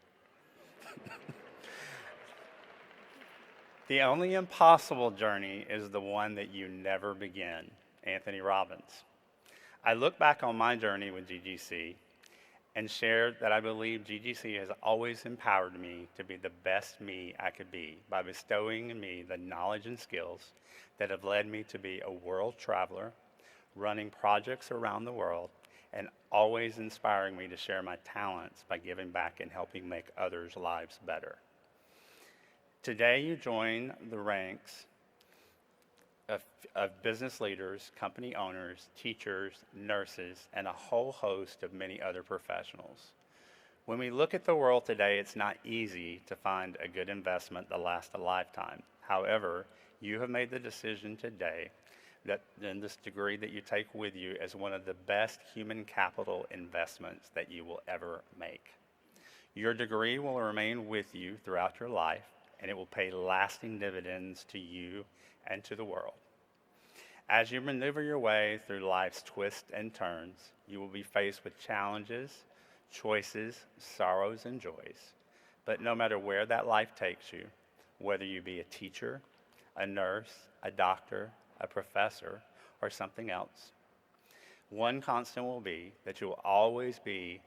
The only impossible journey is the one that you never begin. Anthony Robbins. I look back on my journey with GGC and share that I believe GGC has always empowered me to be the best me I could be by bestowing in me the knowledge and skills that have led me to be a world traveler, running projects around the world, and always inspiring me to share my talents by giving back and helping make others' lives better. Today you join the ranks of business leaders, company owners, teachers, nurses, and a whole host of many other professionals. When we look at the world today, it's not easy to find a good investment that lasts a lifetime. However, you have made the decision today that in this degree that you take with you as one of the best human capital investments that you will ever make. Your degree will remain with you throughout your life, and it will pay lasting dividends to you and to the world. As you maneuver your way through life's twists and turns, you will be faced with challenges, choices, sorrows, and joys. But no matter where that life takes you, whether you be a teacher, a nurse, a doctor, a professor, or something else, one constant will be that you will always be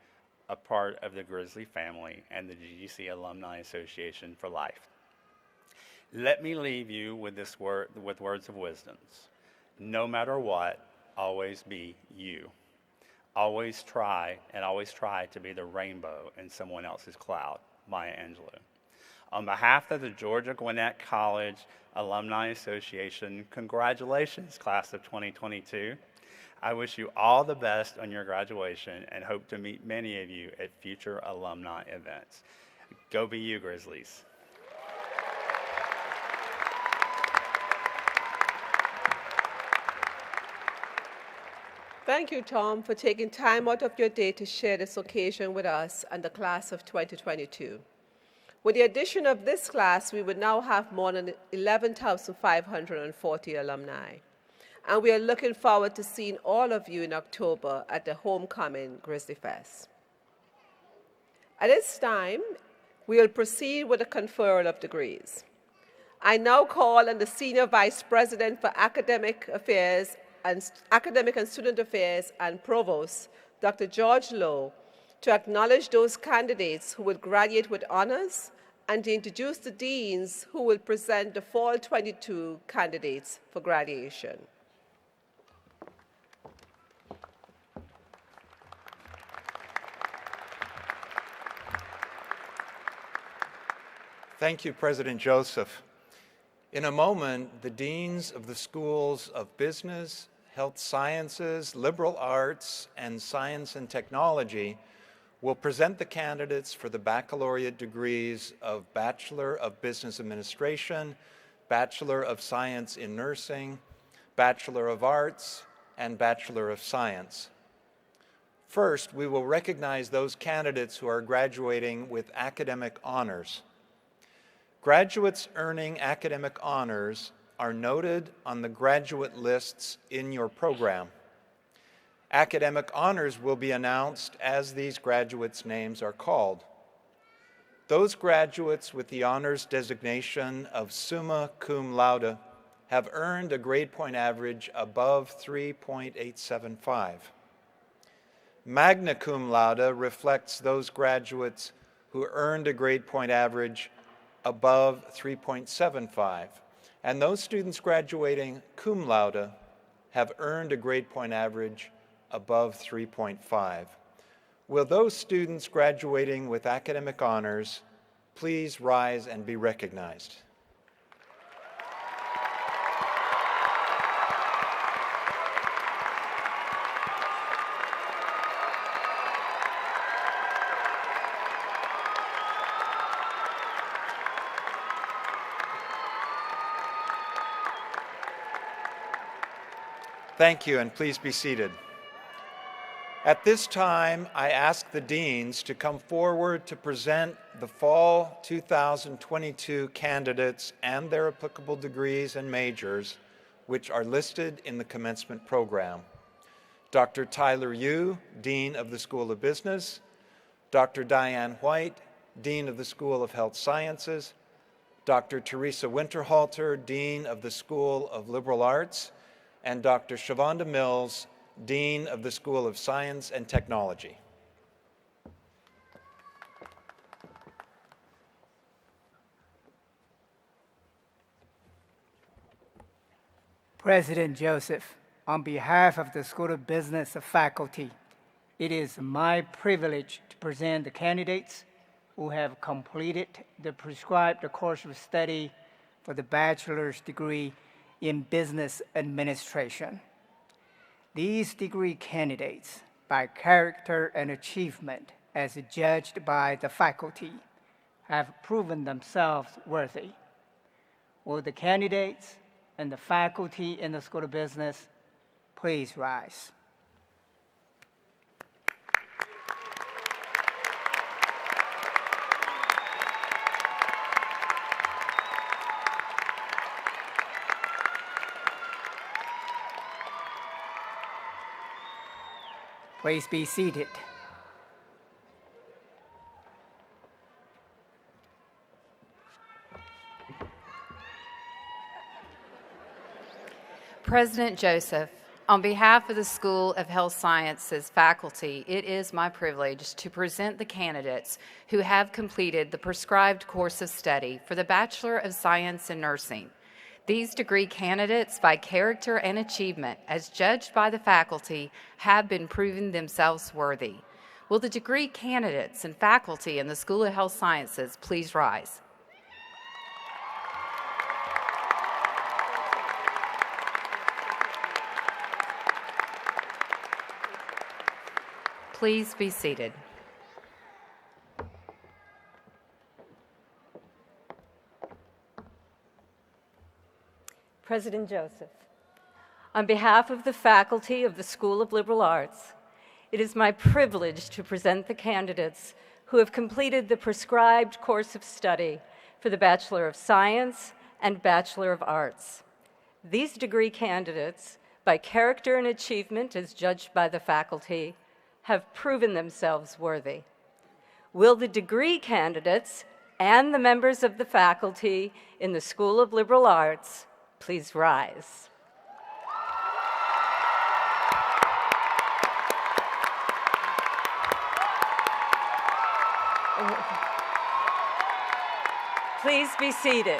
a part of the Grizzly family and the GGC Alumni Association for life. Let me leave you with with words of wisdom. No matter what, always be you. Always try to be the rainbow in someone else's cloud. Maya Angelou. On behalf of the Georgia Gwinnett College Alumni Association, congratulations, class of 2022. I wish you all the best on your graduation and hope to meet many of you at future alumni events. Go be you, Grizzlies. Thank you, Tom, for taking time out of your day to share this occasion with us and the class of 2022. With the addition of this class, we would now have more than 11,540 alumni. And we are looking forward to seeing all of you in October at the Homecoming Grizzly Fest. At this time, we will proceed with the conferral of degrees. I now call on the Senior Vice President for Academic and Student Affairs and Provost, Dr. George Lowe, to acknowledge those candidates who will graduate with honors and to introduce the deans who will present the Fall 22 candidates for graduation. Thank you, President Joseph. In a moment, the deans of the schools of business, health sciences, liberal arts, and science and technology will present the candidates for the baccalaureate degrees of Bachelor of Business Administration, Bachelor of Science in Nursing, Bachelor of Arts, and Bachelor of Science. First, we will recognize those candidates who are graduating with academic honors. Graduates earning academic honors are noted on the graduate lists in your program. Academic honors will be announced as these graduates' names are called. Those graduates with the honors designation of summa cum laude have earned a grade point average above 3.875. Magna cum laude reflects those graduates who earned a grade point average above 3.75, and those students graduating cum laude have earned a grade point average above 3.5. Will those students graduating with academic honors please rise and be recognized? Thank you, and please be seated. At this time, I ask the deans to come forward to present the Fall 2022 candidates and their applicable degrees and majors, which are listed in the commencement program. Dr. Tyler Yu, Dean of the School of Business, Dr. Diane White, Dean of the School of Health Sciences, Dr. Teresa Winterhalter, Dean of the School of Liberal Arts, and Dr. Shavonda Mills, Dean of the School of Science and Technology. President Joseph, on behalf of the School of Business faculty, it is my privilege to present the candidates who have completed the prescribed course of study for the bachelor's degree in Business Administration. These degree candidates, by character and achievement as judged by the faculty, have proven themselves worthy. Will the candidates and the faculty in the School of Business please rise? Please be seated. President Joseph, on behalf of the School of Health Sciences faculty, it is my privilege to present the candidates who have completed the prescribed course of study for the Bachelor of Science in Nursing. These degree candidates, by character and achievement, as judged by the faculty, have been proven themselves worthy. Will the degree candidates and faculty in the School of Health Sciences please rise? Please be seated. President Joseph, on behalf of the faculty of the School of Liberal Arts, it is my privilege to present the candidates who have completed the prescribed course of study for the Bachelor of Science and Bachelor of Arts. These degree candidates, by character and achievement as judged by the faculty, have proven themselves worthy. Will the degree candidates and the members of the faculty in the School of Liberal Arts please rise? Please be seated.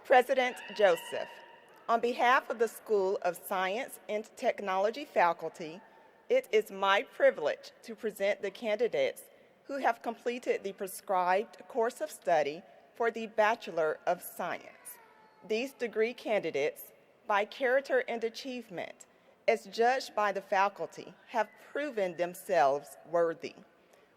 President Joseph, on behalf of the School of Science and Technology faculty, it is my privilege to present the candidates who have completed the prescribed course of study for the Bachelor of Science. These degree candidates, by character and achievement, as judged by the faculty, have proven themselves worthy.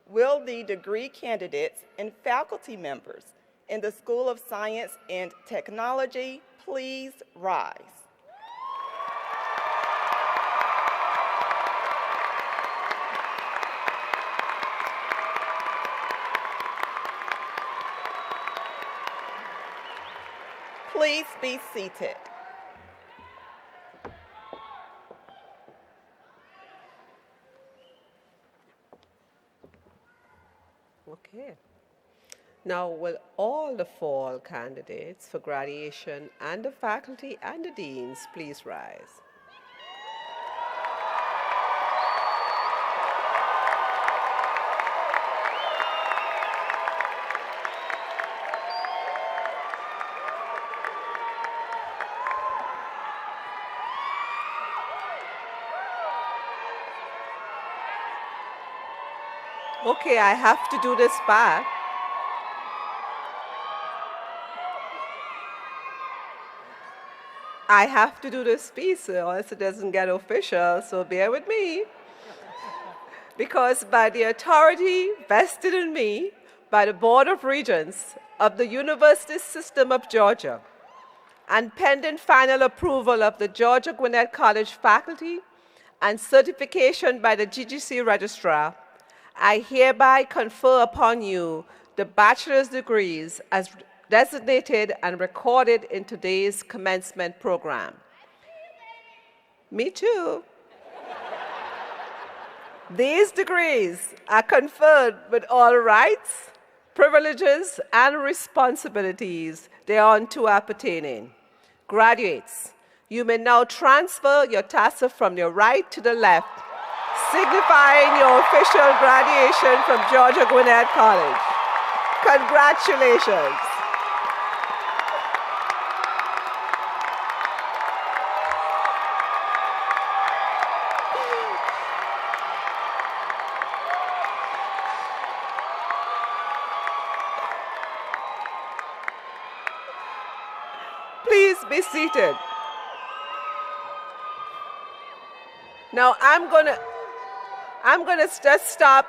Will the degree candidates and faculty members in the School of Science and Technology please rise? Please be seated. Okay. Now, will all the fall candidates for graduation and the faculty and the deans please rise? Okay, I have to do this back. I have to do this piece or else it doesn't get official, so bear with me. Because by the authority vested in me by the Board of Regents of the University System of Georgia, and pending final approval of the Georgia Gwinnett College faculty and certification by the GGC Registrar, I hereby confer upon you the bachelor's degrees as designated and recorded in today's commencement program. Me too. These degrees are conferred with all rights, privileges, and responsibilities thereunto appertaining. Graduates, you may now transfer your tassel from your right to the left, signifying your official graduation from Georgia Gwinnett College. Congratulations. Please be seated. Now I'm gonna just stop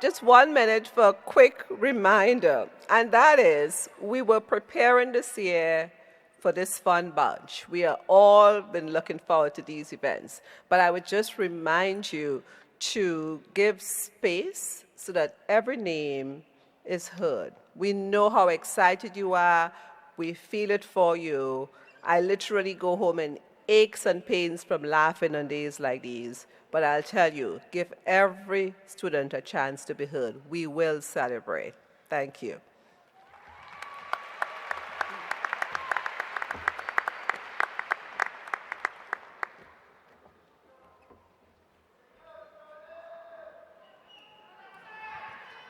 just 1 minute for a quick reminder, and that is we were preparing this year for this fun bunch. We are all been looking forward to these events, but I would just remind you to give space so that every name is heard. We know how excited you are. We feel it for you. I literally go home in aches and pains from laughing on days like these. But I'll tell you, give every student a chance to be heard. We will celebrate. Thank you.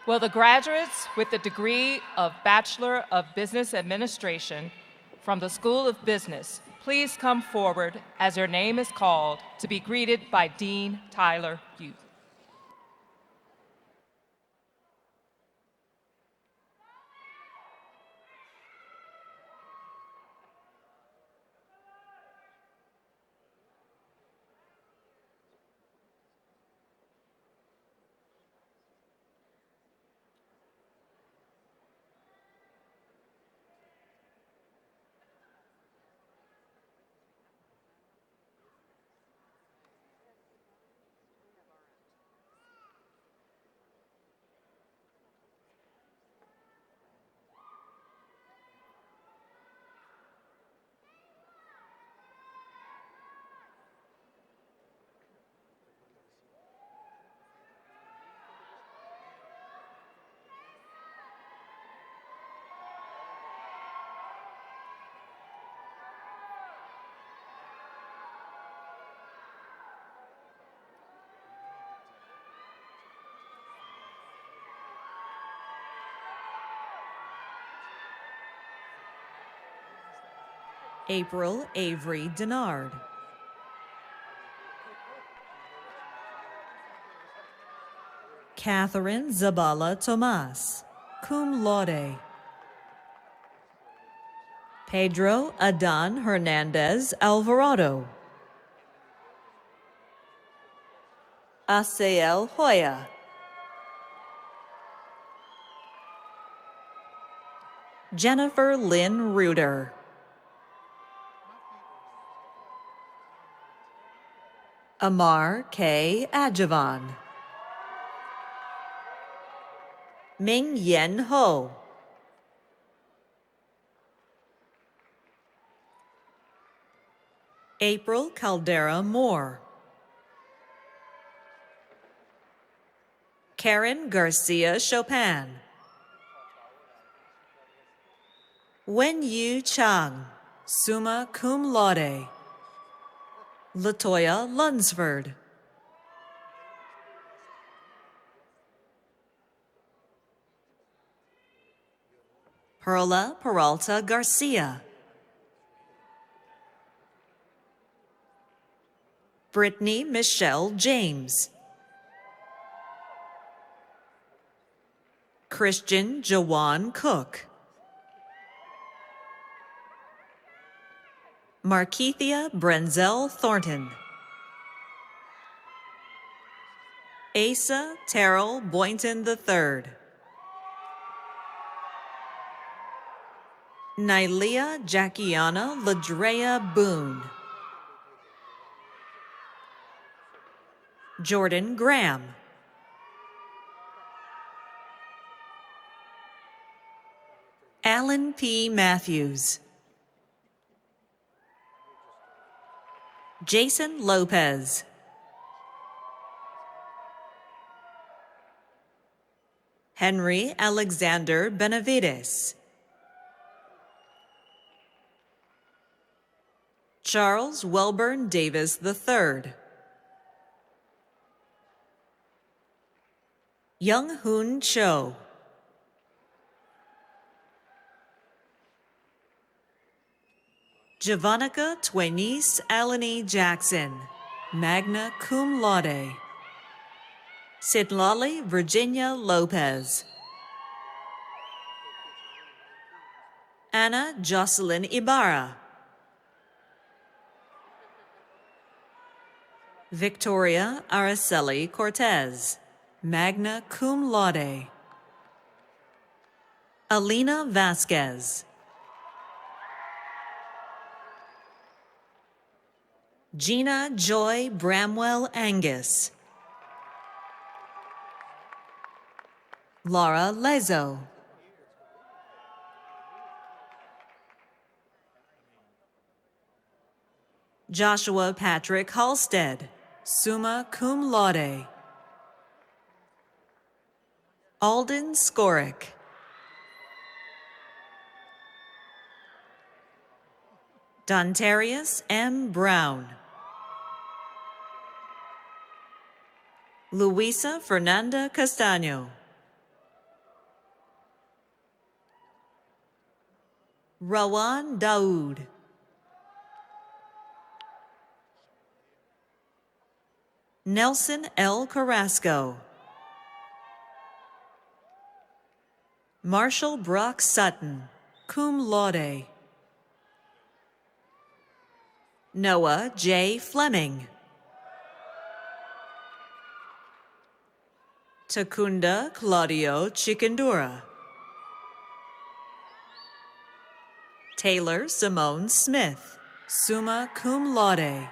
Will the graduates with the degree of Bachelor of Business Administration from the School of Business please come forward as your name is called to be greeted by Dean Tyler Youth. April Avery Denard. Catherine Zabala Tomas, cum laude. Pedro Adan Hernandez Alvarado. Asael Hoya. Jennifer Lynn Reuter. Amar K. Adjavan. Ming Yen Ho. April Caldera Moore. Karen Garcia Chopin. Wen Yu Chang, summa cum laude. Latoya Lunsford. Perla Peralta Garcia. Brittany Michelle James. Christian Jawan Cook. Markeithia Brenzel Thornton. Asa Terrell Boynton III. Nylea Jackiana Ladrea Boone. Jordan Graham. Alan P. Matthews. Jason Lopez. Henry Alexander Benavides. Charles Welburn Davis III. Young Hoon Cho. Javonica Twenice Alani Jackson, magna cum laude. Sidlali Virginia Lopez. Anna Jocelyn Ibarra. Victoria Araceli Cortez, magna cum laude. Alina Vasquez. Gina Joy Bramwell Angus. Laura Lezo. Joshua Patrick Halstead, summa cum laude. Alden Skorick. Dontarius M. Brown. Luisa Fernanda Castaño. Rawan Daoud. Nelson L. Carrasco. Marshall Brock Sutton, cum laude. Noah J. Fleming. Takunda Claudio Chikandura. Taylor Simone Smith, summa cum laude.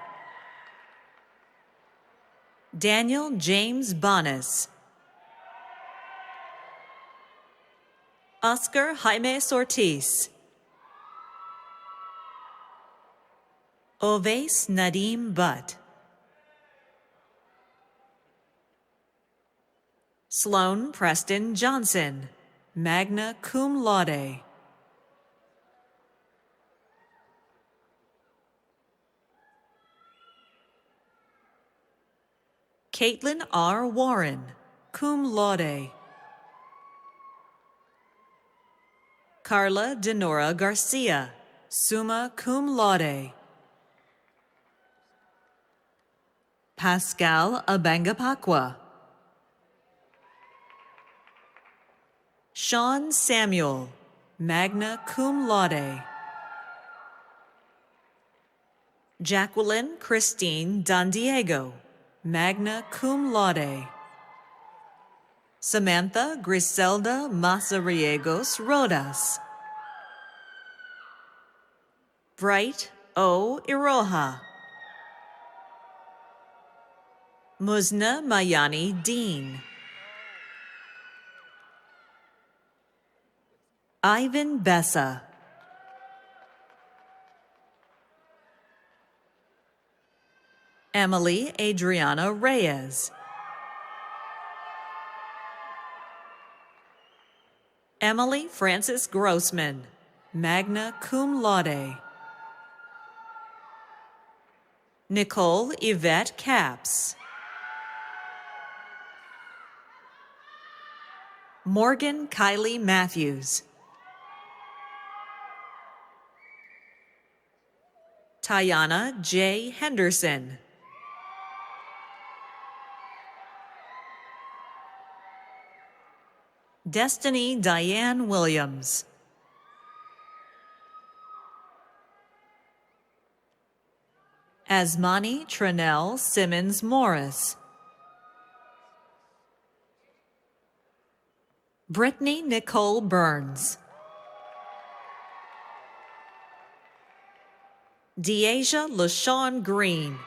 Daniel James Bonas. Oscar Jaime Ortiz. Oves Nadim Butt. Sloan Preston Johnson, magna cum laude. Caitlin R. Warren, cum laude. Carla Denora Garcia, summa cum laude. Pascal Abangapakwa. Sean Samuel, magna cum laude. Jacqueline Christine Don Diego, magna cum laude. Samantha Griselda Mazariegos Rodas. Bright O. Iroha. Musna Mayani Dean. Ivan Bessa. Emily Adriana Reyes. Emily Frances Grossman, magna cum laude. Nicole Yvette Capps. Morgan Kylie Matthews. Tayana J. Henderson. Destiny Diane Williams. Asmani Trinell Simmons Morris. Brittany Nicole Burns. Deasia LaShawn Green.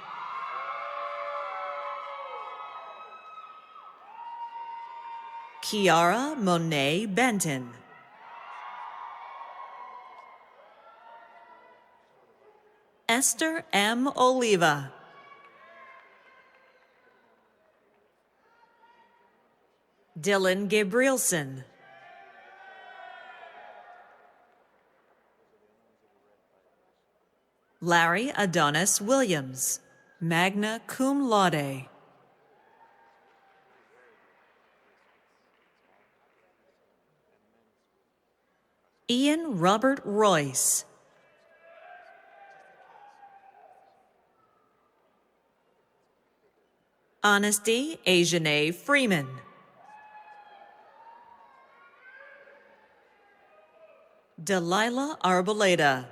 Kiara Monet Benton. Esther M. Oliva. Dylan Gabrielson. Larry Adonis Williams, magna cum laude. Ian Robert Royce. Honesty Asiane Freeman. Delilah Arboleda.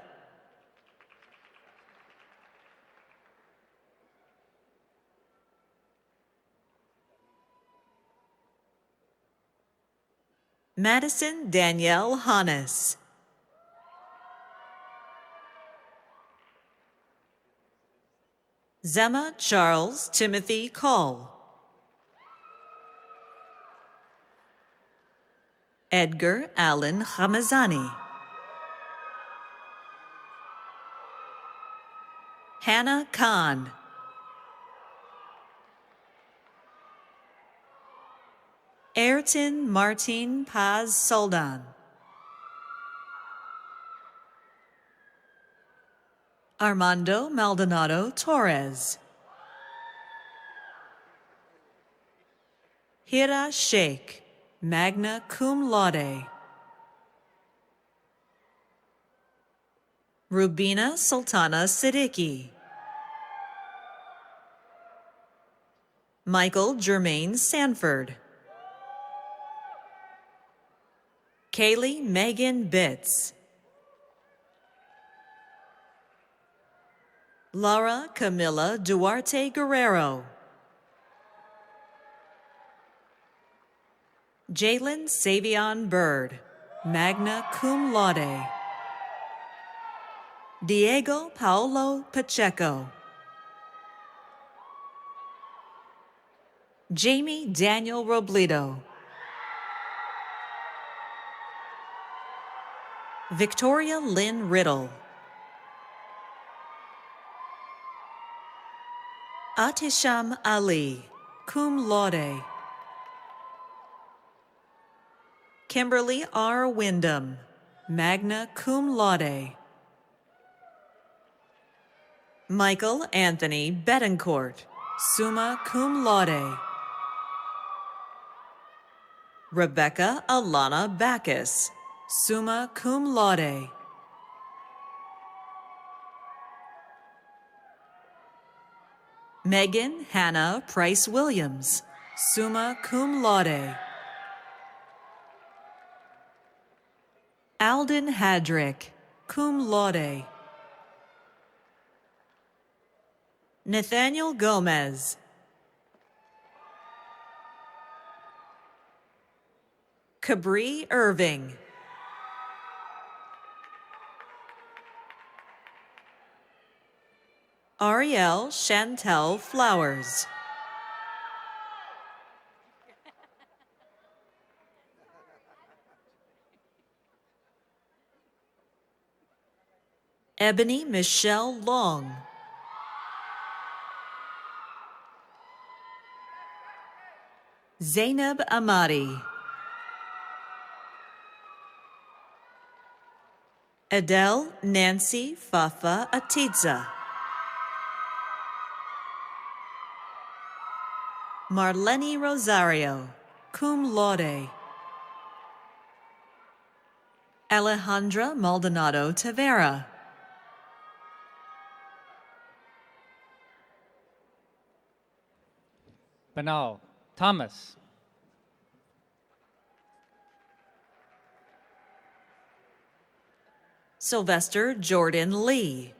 Madison Danielle Hannes. Zema Charles Timothy Call. Edgar Allen Hamazani. Hannah Khan. Ayrton Martin Paz Soldan. Armando Maldonado Torres. Hira Sheikh, magna cum laude. Rubina Sultana Siddiqui. Michael Jermaine Sanford. Kaylee Megan Bitts. Laura Camilla Duarte Guerrero. Jalen Savion Bird, magna cum laude. Diego Paolo Pacheco. Jamie Daniel Robledo. Victoria Lynn Riddle. Atisham Ali, cum laude. Kimberly R. Wyndham, magna cum laude. Michael Anthony Betancourt, summa cum laude. Rebecca Alana Backus, summa cum laude. Megan Hannah Price Williams, summa cum laude. Alden Hadrick, cum laude. Nathaniel Gomez. Cabri Irving. Ariel Chantel Flowers. Ebony Michelle Long. Zainab Amadi. Adele Nancy Fafa Atidza. Marlene Rosario, cum laude. Alejandra Maldonado Tavera. Banal Thomas. Sylvester Jordan Lee.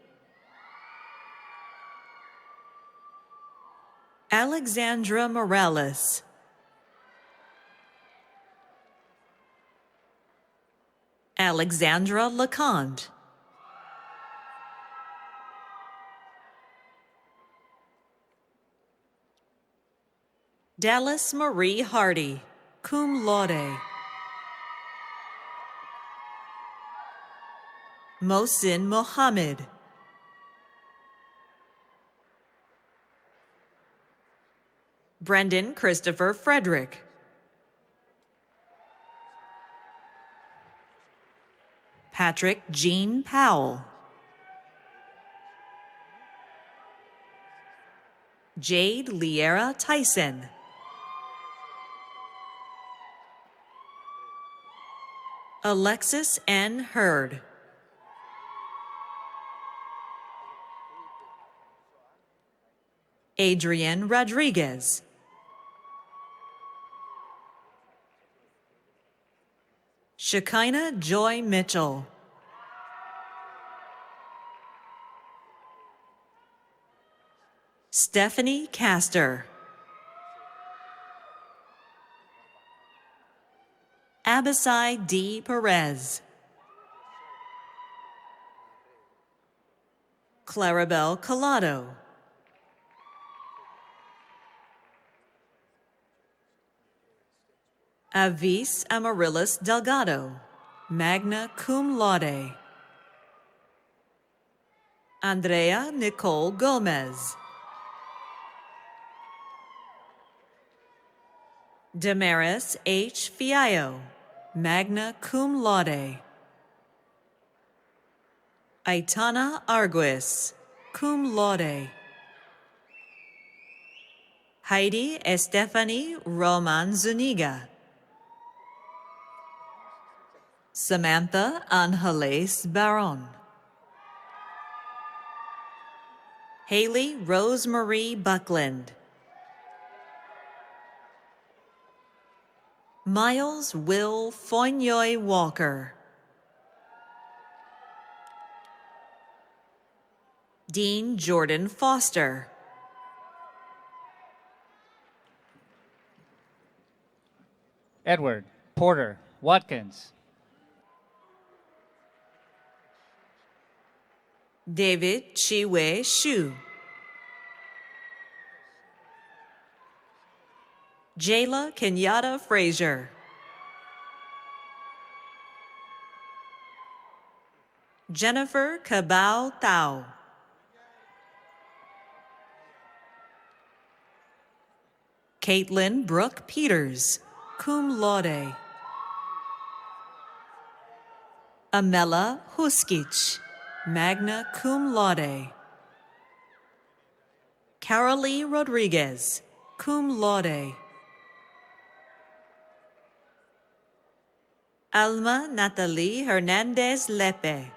Alexandra Morales. Alexandra LeConte. Dallas Marie Hardy, cum laude. Mohsin Mohammed. Brendan Christopher Frederick. Patrick Jean Powell. Jade Liera Tyson. Alexis N. Hurd. Adrian Rodriguez. Shekinah Joy Mitchell. Stephanie Castor. Abisai D. Perez. Clarabelle Collado. Avis Amaryllis Delgado, magna cum laude. Andrea Nicole Gomez. Damaris H. Fiallo, magna cum laude. Aitana Arguis, cum laude. Heidi Estefany Roman Zuniga. Samantha Angeles Baron. Haley Rosemarie Buckland. Miles Will Foynoy Walker. Dean Jordan Foster. Edward Porter Watkins. David Chiwe Shu. Jayla Kenyatta Frazier. Jennifer Cabal Thao. Caitlin Brooke Peters, cum laude. Amela Huskic, magna cum laude. Carolee Rodriguez, cum laude. Alma Natalie Hernandez Lepe.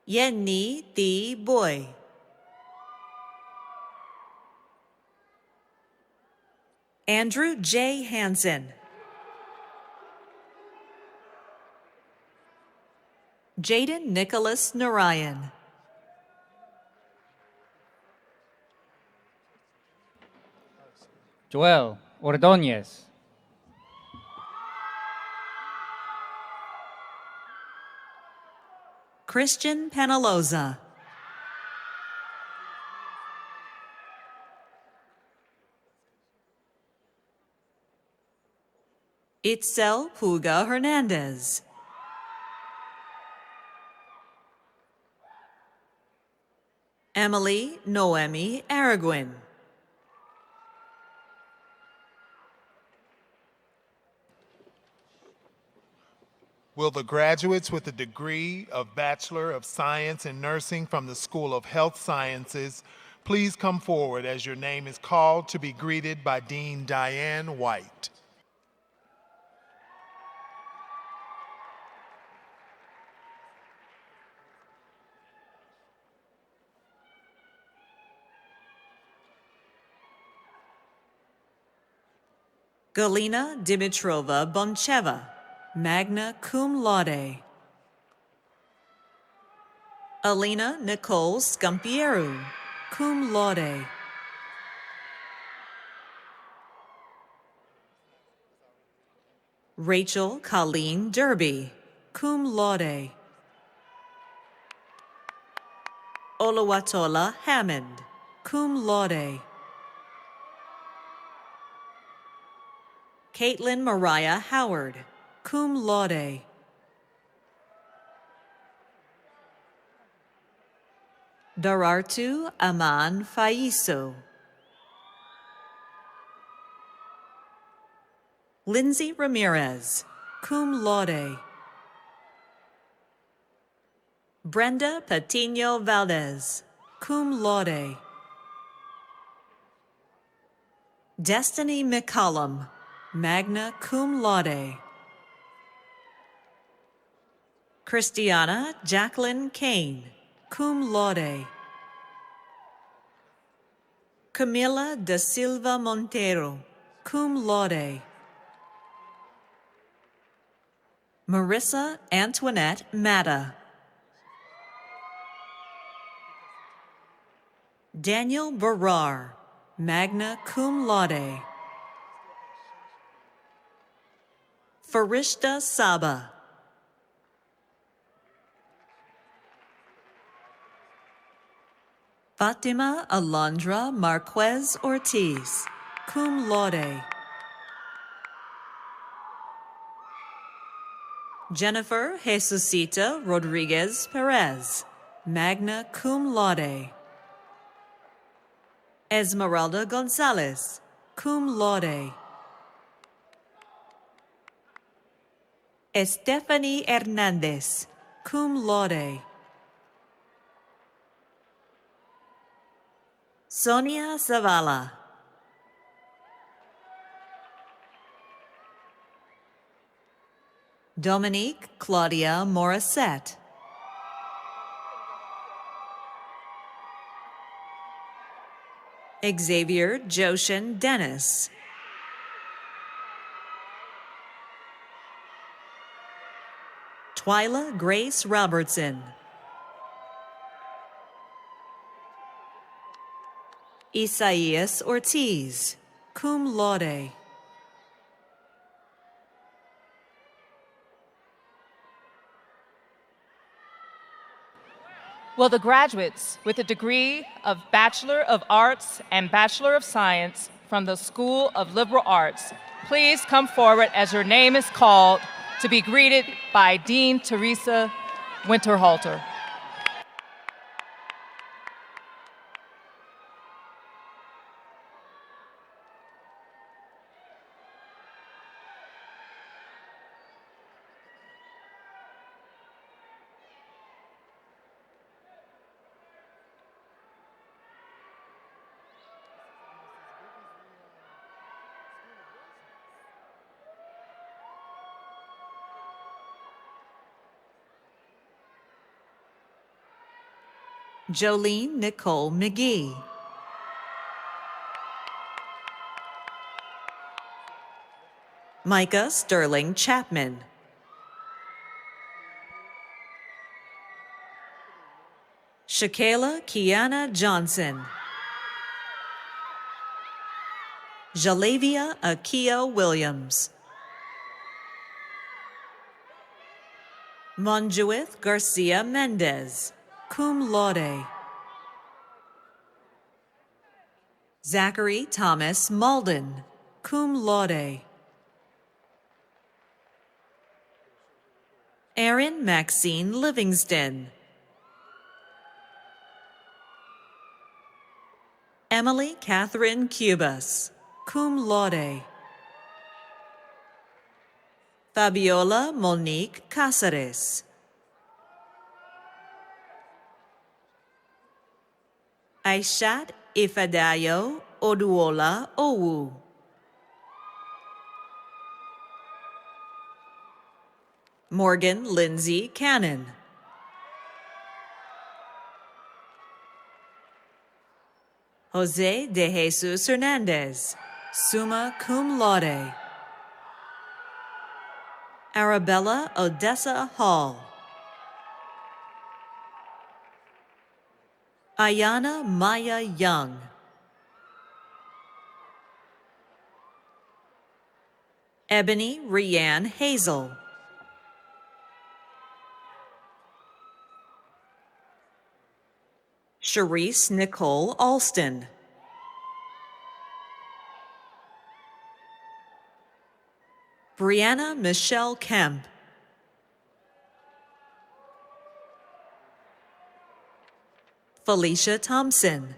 Yenni Thi Boy. Andrew J. Hansen. Jaden Nicholas Narayan. Joel Ordóñez. Christian Penaloza. Itzel Puga Hernandez. Emily Noemi Araguin. Will the graduates with a degree of Bachelor of Science in Nursing from the School of Health Sciences please come forward as your name is called to be greeted by Dean Diane White. Galina Dimitrova Boncheva, magna cum laude. Alina Nicole Scampieru, cum laude. Rachel Colleen Derby, cum laude. Oluwatola Hammond, cum laude. Caitlin Mariah Howard, cum laude. Darartu Aman Faiso. Lindsay Ramirez, cum laude. Brenda Patino Valdez, cum laude. Destiny McCollum, magna cum laude. Christiana Jacqueline Kane, cum laude. Camila da Silva Montero, cum laude. Marissa Antoinette Matta. Daniel Barrar, magna cum laude. Farishta Saba. Fatima Alondra Marquez Ortiz, cum laude. Jennifer Jesusita Rodriguez Perez, magna cum laude. Esmeralda Gonzalez, cum laude. Estefany Hernandez, cum laude. Sonia Zavala. Dominique Claudia Morissette. Xavier Joshin Dennis. Twyla Grace Robertson. Isaias Ortiz, cum laude. Will the graduates with a degree of Bachelor of Arts and Bachelor of Science from the School of Liberal Arts please come forward as your name is called to be greeted by Dean Teresa Winterhalter. Jolene Nicole McGee. Micah Sterling Chapman. Shakayla Kiana Johnson. Jalavia Akia Williams. Monjuith Garcia Mendez, cum laude. Zachary Thomas Malden, cum laude. Erin Maxine Livingston. Emily Catherine Cubas, cum laude. Fabiola Monique Cáceres. Aishat Ifadayo Oduola Owu. Morgan Lindsay Cannon. Jose de Jesus Hernandez, summa cum laude. Arabella Odessa Hall. Ayana Maya Young. Ebony Rianne Hazel. Sharice Nicole Alston. Brianna Michelle Kemp. Felicia Thompson.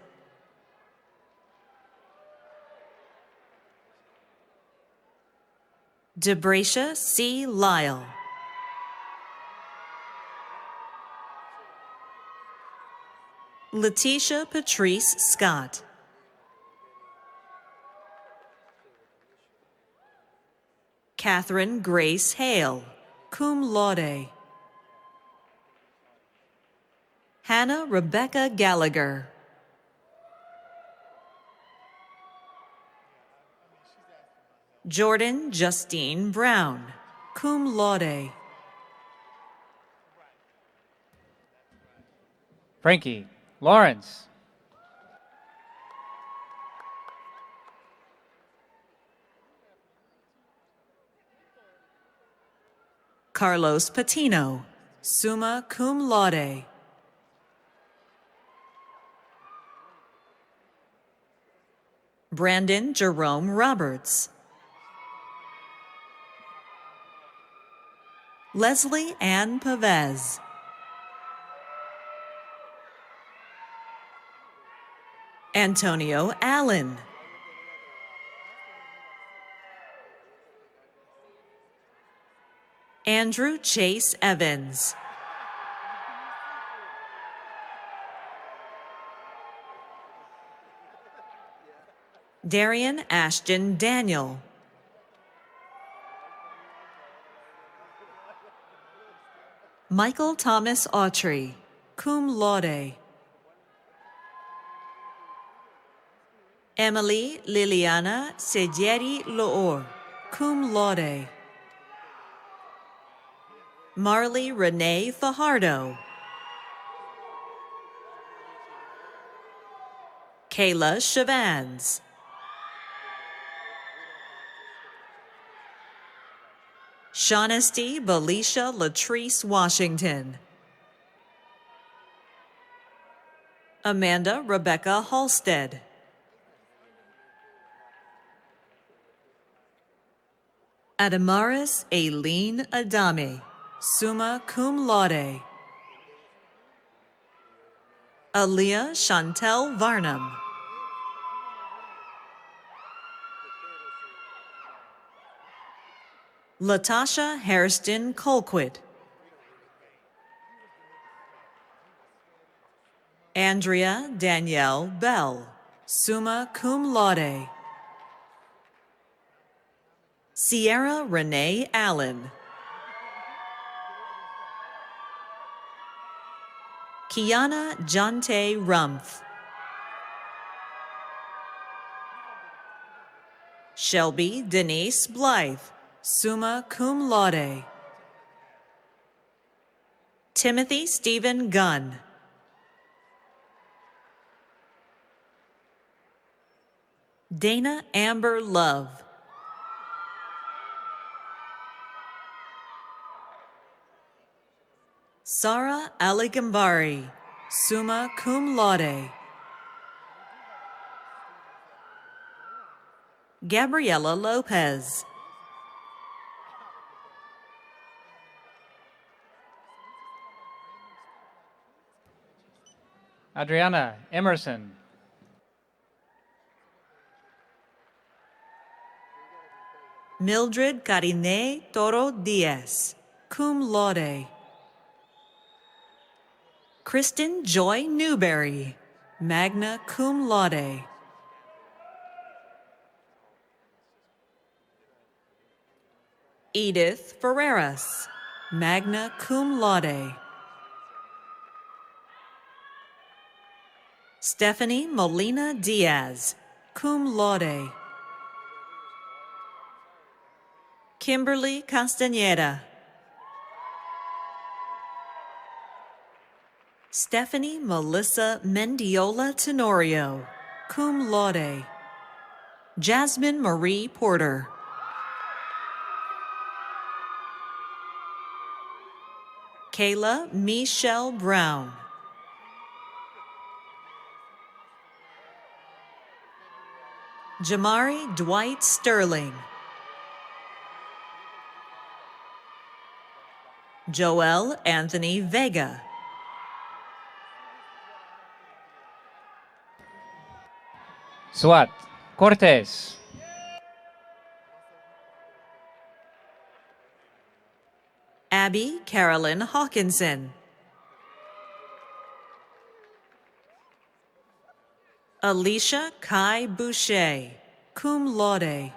Debracia C. Lyle. Letitia Patrice Scott. Catherine Grace Hale, cum laude. Hannah Rebecca Gallagher. Jordan Justine Brown, cum laude. Frankie Lawrence. Carlos Patino, summa cum laude. Brandon Jerome Roberts. Leslie Ann Pavez. Antonio Allen. Andrew Chase Evans. Darian Ashton Daniel. Michael Thomas Autry, cum laude. Emily Liliana Segeri Loor, cum laude. Marley Renee Fajardo. Kayla Chavans. Shaughnessy Belisha Latrice Washington. Amanda Rebecca Halstead. Adamaris Aileen Adame, summa cum laude. Aaliyah Chantel Varnum. Latasha Hairston Colquitt. Andrea Danielle Bell, summa cum laude. Sierra Renee Allen. Kiana Jante Rumpf. Shelby Denise Blythe, summa cum laude. Timothy Stephen Gunn. Dana Amber Love. Sara Aligambari, summa cum laude. Gabriela Lopez. Adriana Emerson. Mildred Carine Toro Diaz, cum laude. Kristen Joy Newberry, magna cum laude. Edith Ferreras, magna cum laude. Stephanie Molina Diaz, cum laude. Kimberly Castañeda. Stephanie Melissa Mendiola Tenorio, cum laude. Jasmine Marie Porter. Kayla Michelle Brown. Jamari Dwight Sterling. Joel Anthony Vega. Swat Cortez. Abby Carolyn Hawkinson. Alicia Kai Boucher, cum laude.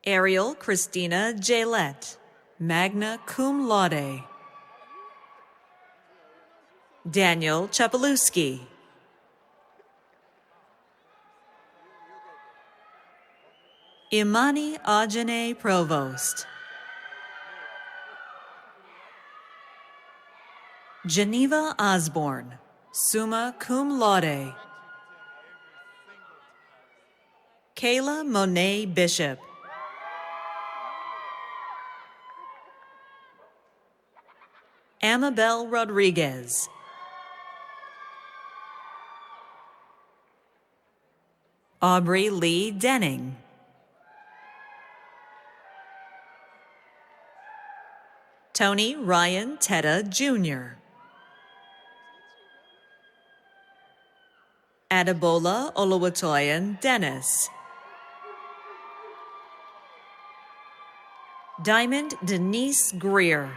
Ariel Christina Jaylette, magna cum laude. Daniel Chapalewski. Imani Ajane Provost. Geneva Osborne, summa cum laude. Kayla Monet Bishop. Amabel Rodriguez. Aubrey Lee Denning. Tony Ryan Tetta Jr. Adebola Oluwatoyin Dennis. Diamond Denise Greer.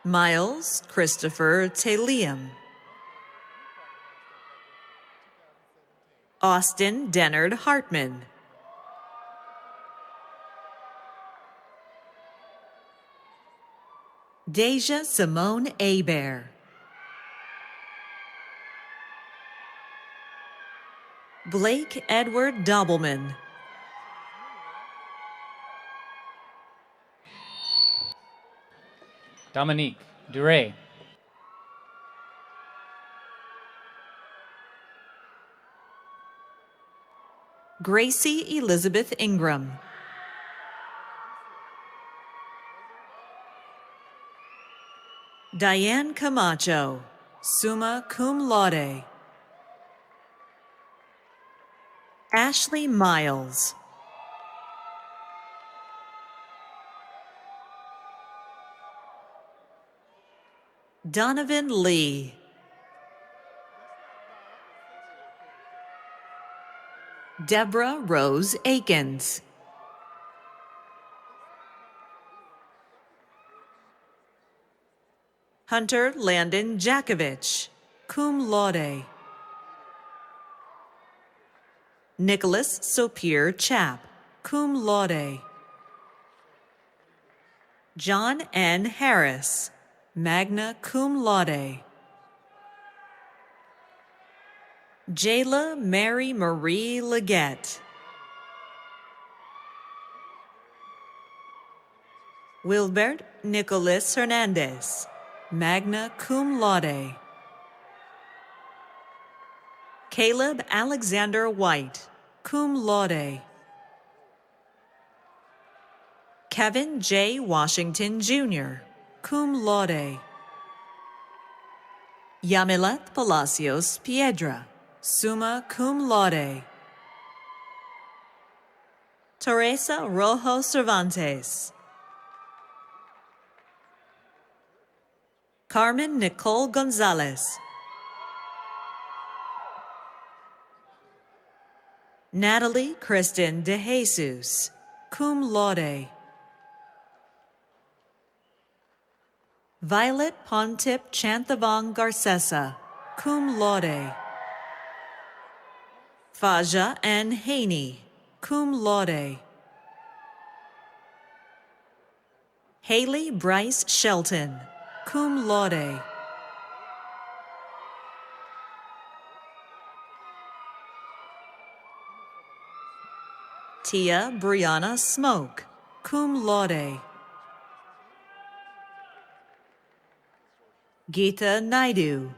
Miles Christopher Talium. Austin Dennard Hartman. Deja Simone Hebert. Blake Edward Dobbelman. Dominique Duray. Gracie Elizabeth Ingram. Diane Camacho, summa cum laude. Ashley Miles. Donovan Lee. Deborah Rose Akins. Hunter Landon Jakovich, cum laude. Nicholas Sopier Chap, cum laude. John N. Harris, magna cum laude. Jayla Mary Marie Leggett. Wilbert Nicholas Hernandez, magna cum laude. Caleb Alexander White, cum laude. Kevin J. Washington, Jr., cum laude. Yamilet Palacios Piedra, summa cum laude. Teresa Rojo Cervantes. Carmen Nicole Gonzalez. Natalie Kristen De Jesus, cum laude. Violet Pontip Chanthavong Garcesa, cum laude. Faja N. Haney, cum laude. Haley Bryce Shelton, cum laude. Tia Brianna Smoke, cum laude. Geeta Naidu.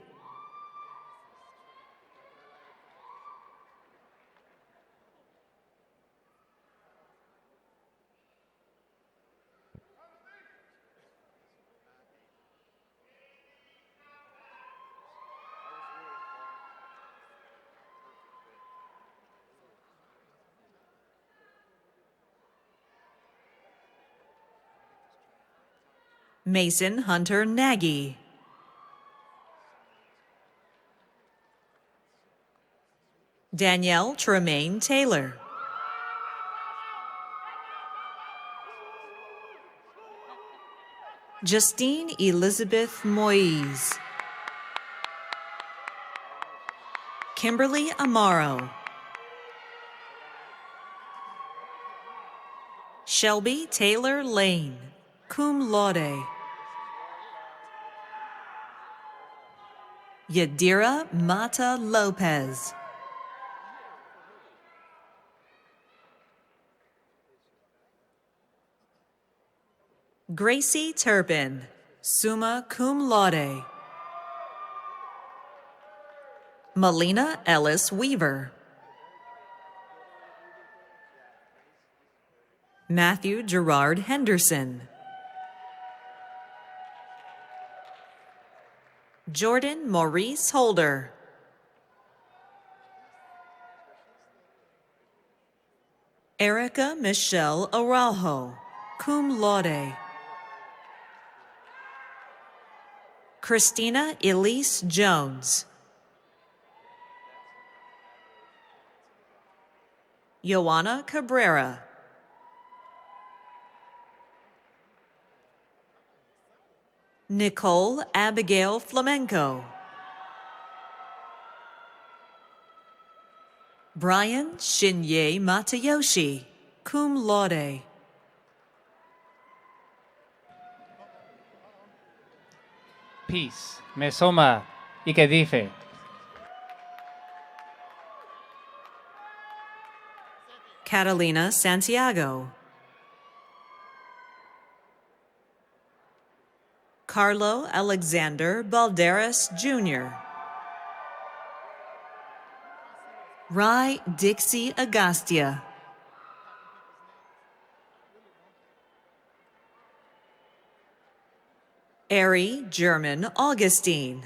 Mason Hunter Nagy. Danielle Tremaine Taylor. Justine Elizabeth Moise. Kimberly Amaro. Shelby Taylor Lane, cum laude. Yadira Mata Lopez. Gracie Turpin, summa cum laude. Melina Ellis Weaver. Matthew Gerard Henderson. Jordan Maurice Holder. Erica Michelle Araujo, cum laude. Christina Elise Jones. Joanna Cabrera. Nicole Abigail Flamenco. Brian Shinye Matayoshi, cum laude. Peace, mesoma, ikedife. Catalina Santiago. Carlo Alexander Balderas, Jr. Rai Dixie Agastia. Ari German Augustine.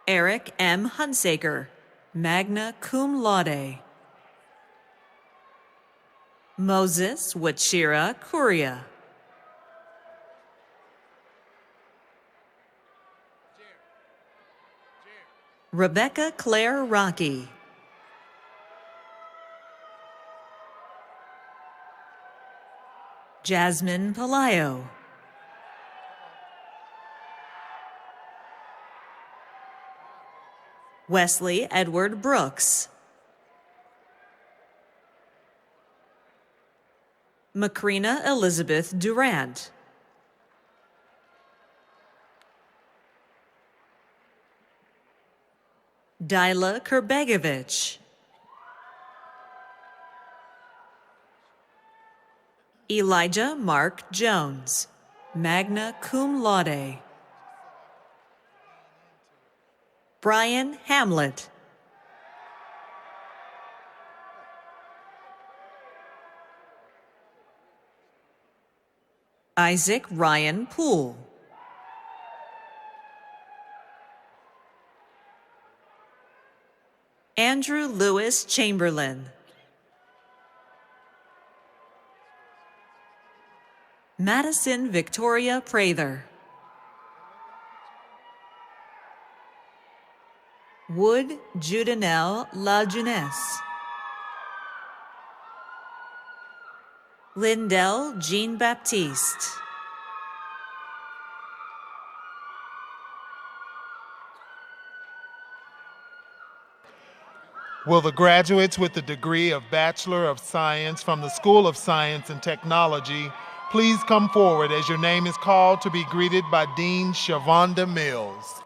Eric M. Hunsaker, magna cum laude. Moses Wachira Kuria. Rebecca Claire Rocky. Jasmine Palayo. Wesley Edward Brooks, Macrina Elizabeth Durant, Dyla Kerbegovich, Elijah Mark Jones, magna cum laude. Brian Hamlet, Isaac Ryan Poole, Andrew Lewis Chamberlain, Madison Victoria Prather, Wood Judenel La Jeunesse, Lindell Jean Baptiste, Will the graduates with the degree of Bachelor of Science from the School of Science and Technology please come forward as your name is called to be greeted by Dean Shavonda Mills.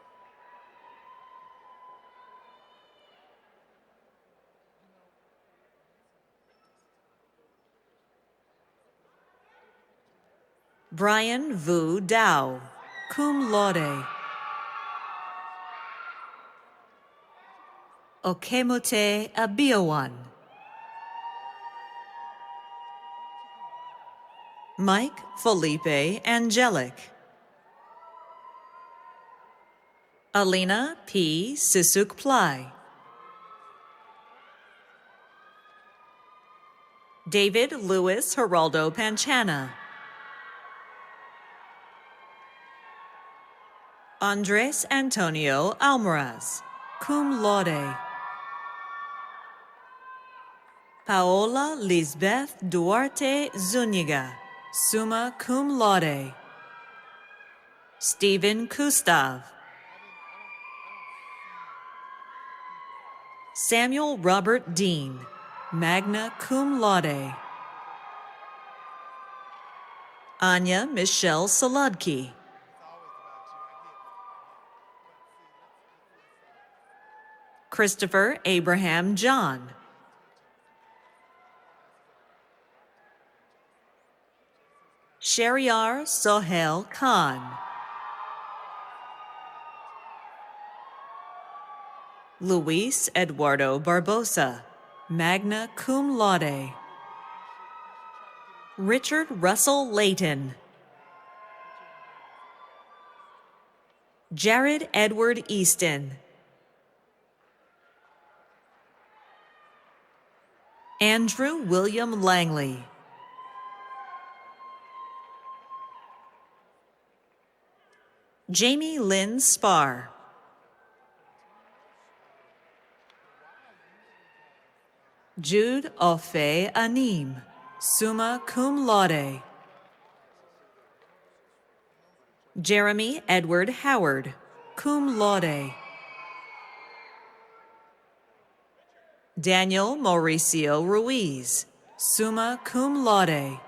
Brian Vu Dao, cum laude. Okemote Abiawan, Mike Felipe Angelic, Alina P. Sisuk Ply, David Louis Geraldo Panchana, Andres Antonio Almaraz, cum laude. Paola Lisbeth Duarte Zuniga, summa cum laude. Stephen Kustav, Samuel Robert Dean, magna cum laude. Anya Michelle Solodki, Christopher Abraham John, Shariar Sohail Khan, Luis Eduardo Barbosa, magna cum laude. Richard Russell Layton, Jared Edward Easton, Andrew William Langley, Jamie Lynn Spar, Jude Ofe Anim, summa cum laude. Jeremy Edward Howard, cum laude. Daniel Mauricio Ruiz, summa cum laude.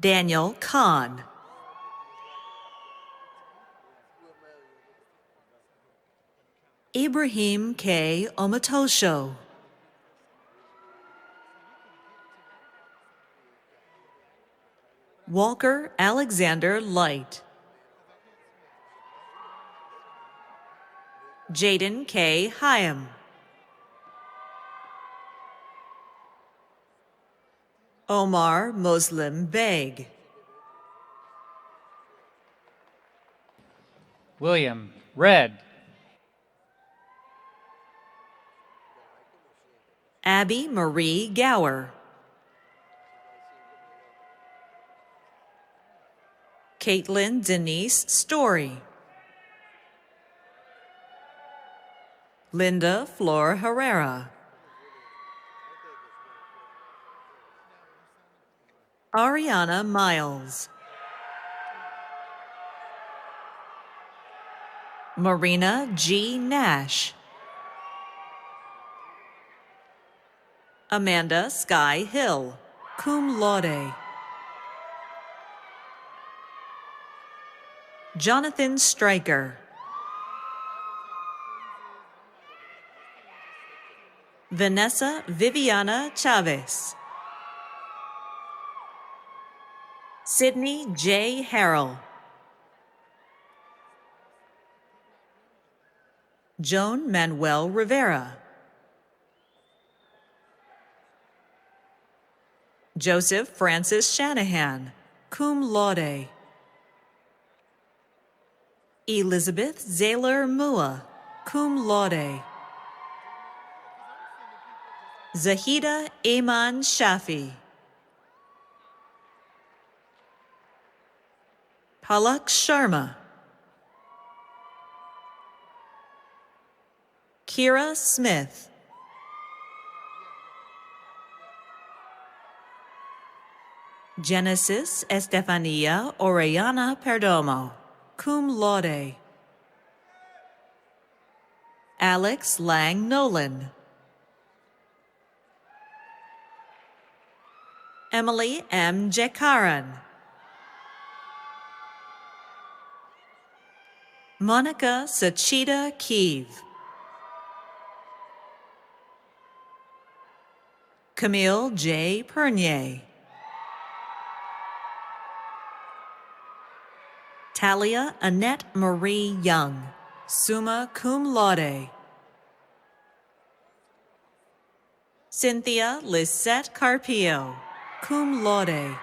Daniel Kahn, Ibrahim K. Omatosho, Walker Alexander Light, Jaden K. Hyam, Omar Muslim Beg, William Red, Abby Marie Gower, Caitlin Denise Story, Linda Flor Herrera, Ariana Miles, Marina G. Nash. Amanda Sky Hill, cum laude. Jonathan Stryker. Vanessa Viviana Chavez. Sydney J. Harrell. Joan Manuel Rivera. Joseph Francis Shanahan, cum laude. Elizabeth Zaylor Mua, cum laude. Zahida Iman Shafi. Palak Sharma. Kira Smith. Genesis Estefania Orellana Perdomo, cum laude. Alex Lang Nolan. Emily M. Jekaran. Monica Sachita Kiev. Camille J. Pernier. Talia Annette Marie Young, summa cum laude. Cynthia Lisette Carpio, cum laude.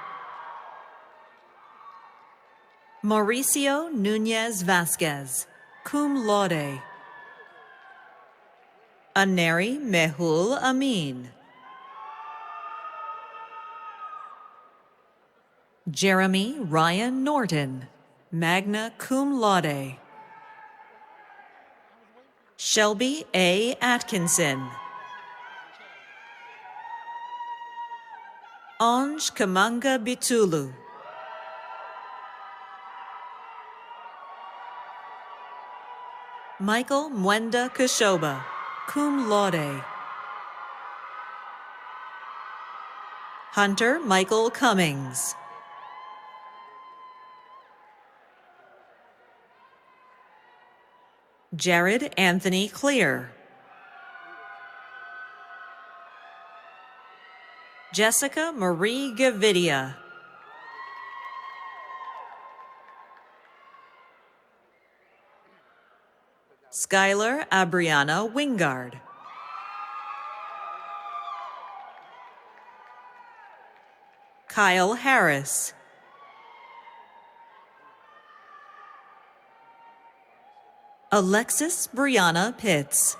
Mauricio Nunez Vasquez, cum laude. Aneri Mehul Amin. Jeremy Ryan Norton, magna cum laude. Shelby A. Atkinson. Anj Kamanga Bitulu. Michael Mwenda Kashoba, cum laude. Hunter Michael Cummings. Jared Anthony Clear. Jessica Marie Gavidia. Skylar Abriana Wingard. Kyle Harris. Alexis Brianna Pitts.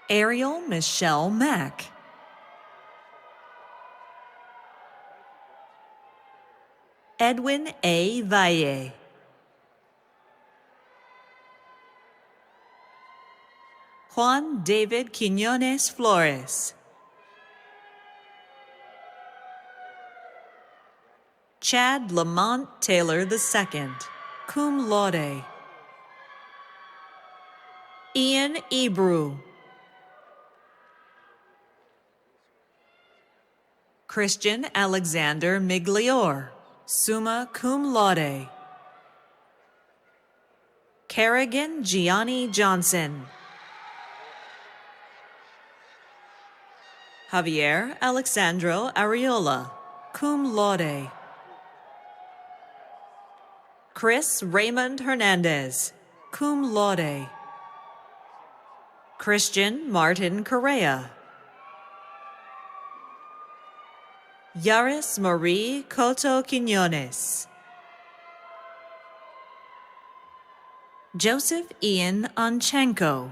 Ariel Michelle Mack. Edwin A. Valle. Juan David Quiñones Flores. Chad Lamont Taylor II, cum laude. Ian Ebrew. Christian Alexander Miglior, summa cum laude. Kerrigan Gianni Johnson. Javier Alexandro Ariola, cum laude. Chris Raymond Hernandez, cum laude. Christian Martin Correa. Yaris Marie Coto Quiñones. Joseph Ian Onchenko.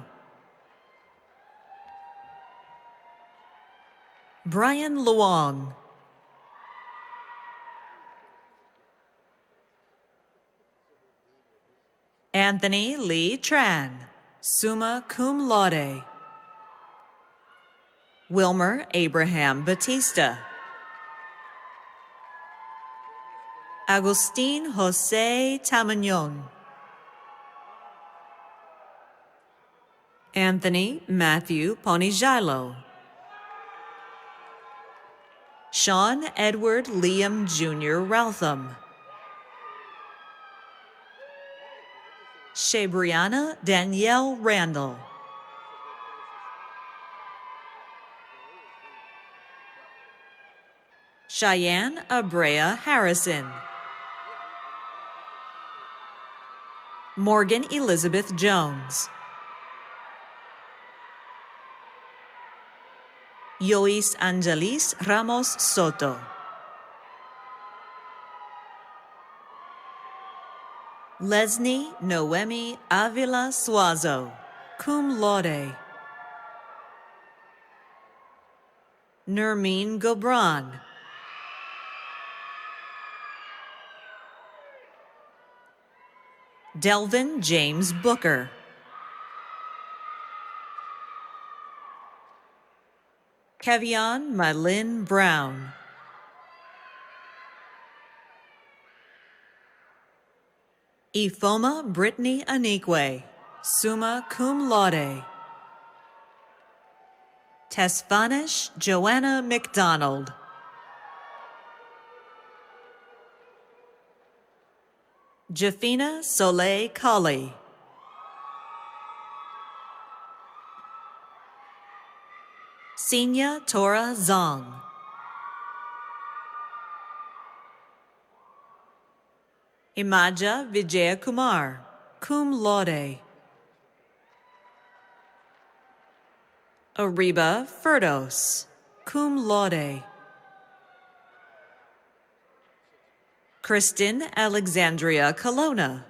Brian Luong. Anthony Lee Tran, summa cum laude. Wilmer Abraham Batista. Agustin Jose Tamañón. Anthony Matthew Ponijalo. Sean Edward Liam Jr. Raltham. Shabriana Danielle Randall. Cheyenne Abrea Harrison. Morgan Elizabeth Jones. Yois Angelis Ramos Soto. Lesney Noemi Avila Suazo, cum laude. Nermeen Gobran. Delvin James Booker. Kevion Mylin Brown. Ifoma Brittany Anikwe, summa cum laude. Tesfanish Joanna McDonald. Jafina Soleil Colley. Senya Tora Zong. Imaja Vijayakumar, cum laude. Ariba Ferdos, cum laude. Kristen Alexandria Colonna.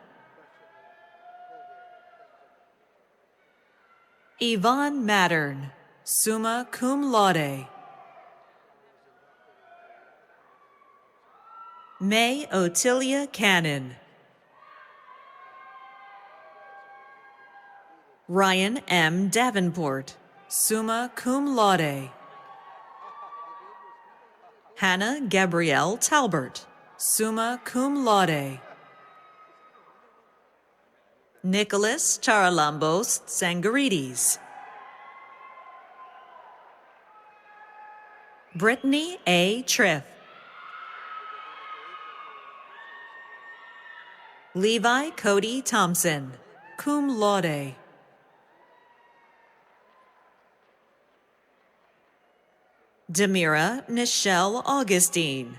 Yvonne Mattern, summa cum laude. May Otilia Cannon. Ryan M. Davenport, summa cum laude. Hannah Gabrielle Talbert, summa cum laude. Nicholas Charalambos Sangarides. Brittany A. Triff. Levi Cody Thompson, cum laude. Demira Nichelle Augustine.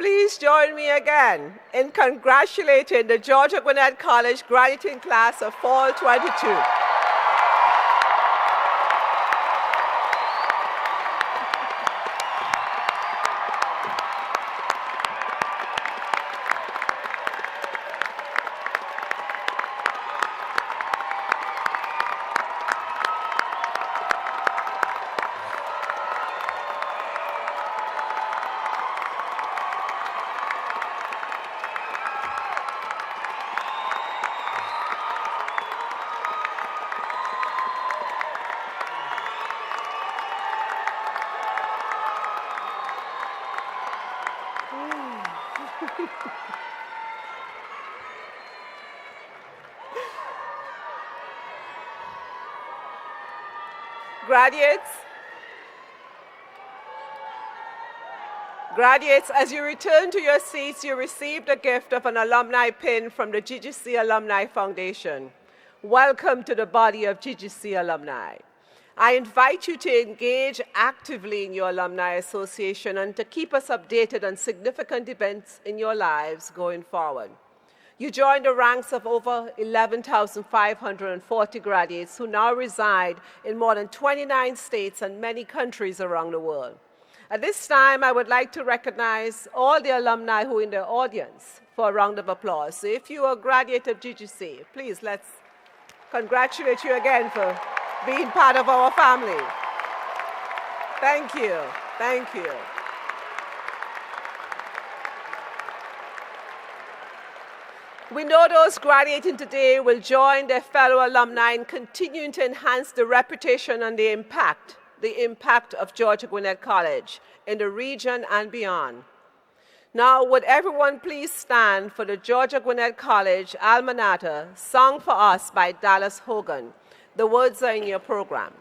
Please join me again in congratulating the Georgia Gwinnett College graduating class of Fall 22. Graduates, as you return to your seats, you received a gift of an alumni pin from the GGC Alumni Foundation. Welcome to the body of GGC alumni. I invite you to engage actively in your alumni association and to keep us updated on significant events in your lives going forward. You join the ranks of over 11,540 graduates who now reside in more than 29 states and many countries around the world. At this time, I would like to recognize all the alumni who are in the audience for a round of applause. So if you are a graduate of GGC, please let's congratulate you again for being part of our family. Thank you. Thank you. We know those graduating today will join their fellow alumni in continuing to enhance the reputation and the impact of Georgia Gwinnett College in the region and beyond. Now, would everyone please stand for the Georgia Gwinnett College Alma Mater, sung for us by Dallas Hogan. The words are in your program.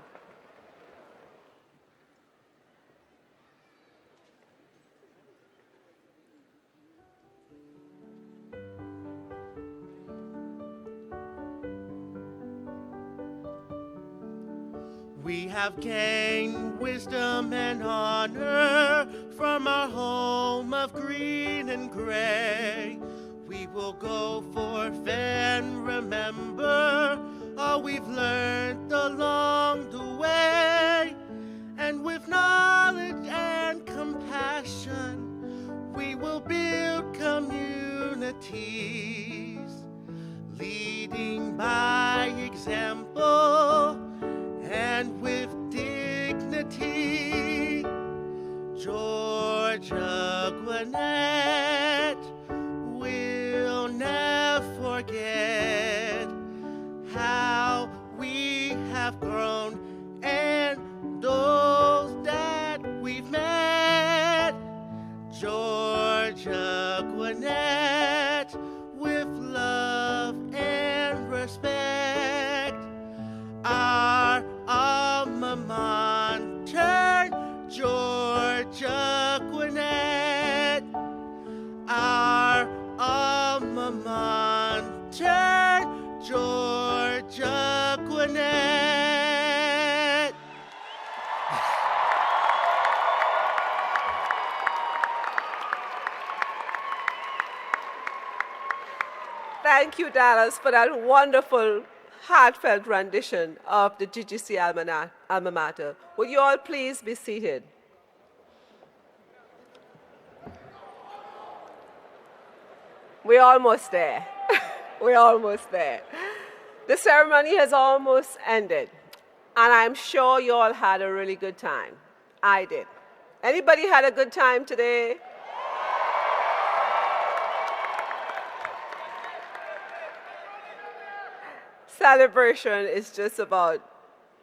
We have gained wisdom and honor from our home of green and gray. We will go forth and remember all we've learned along the way. And with knowledge and compassion, we will build communities, leading by example and with dignity. Georgia Gwinnett will never forget how we have grown and those that we've met. Georgia Gwinnett with love and respect. Our alma mater, Georgia Gwinnett. Our alma mater, Georgia Gwinnett. Thank you, Dallas, for that wonderful, heartfelt rendition of the GGC Alma Mater. Would you all please be seated? We're almost there. We're almost there. The ceremony has almost ended, and I'm sure you all had a really good time. I did. Anybody had a good time today? Celebration is just about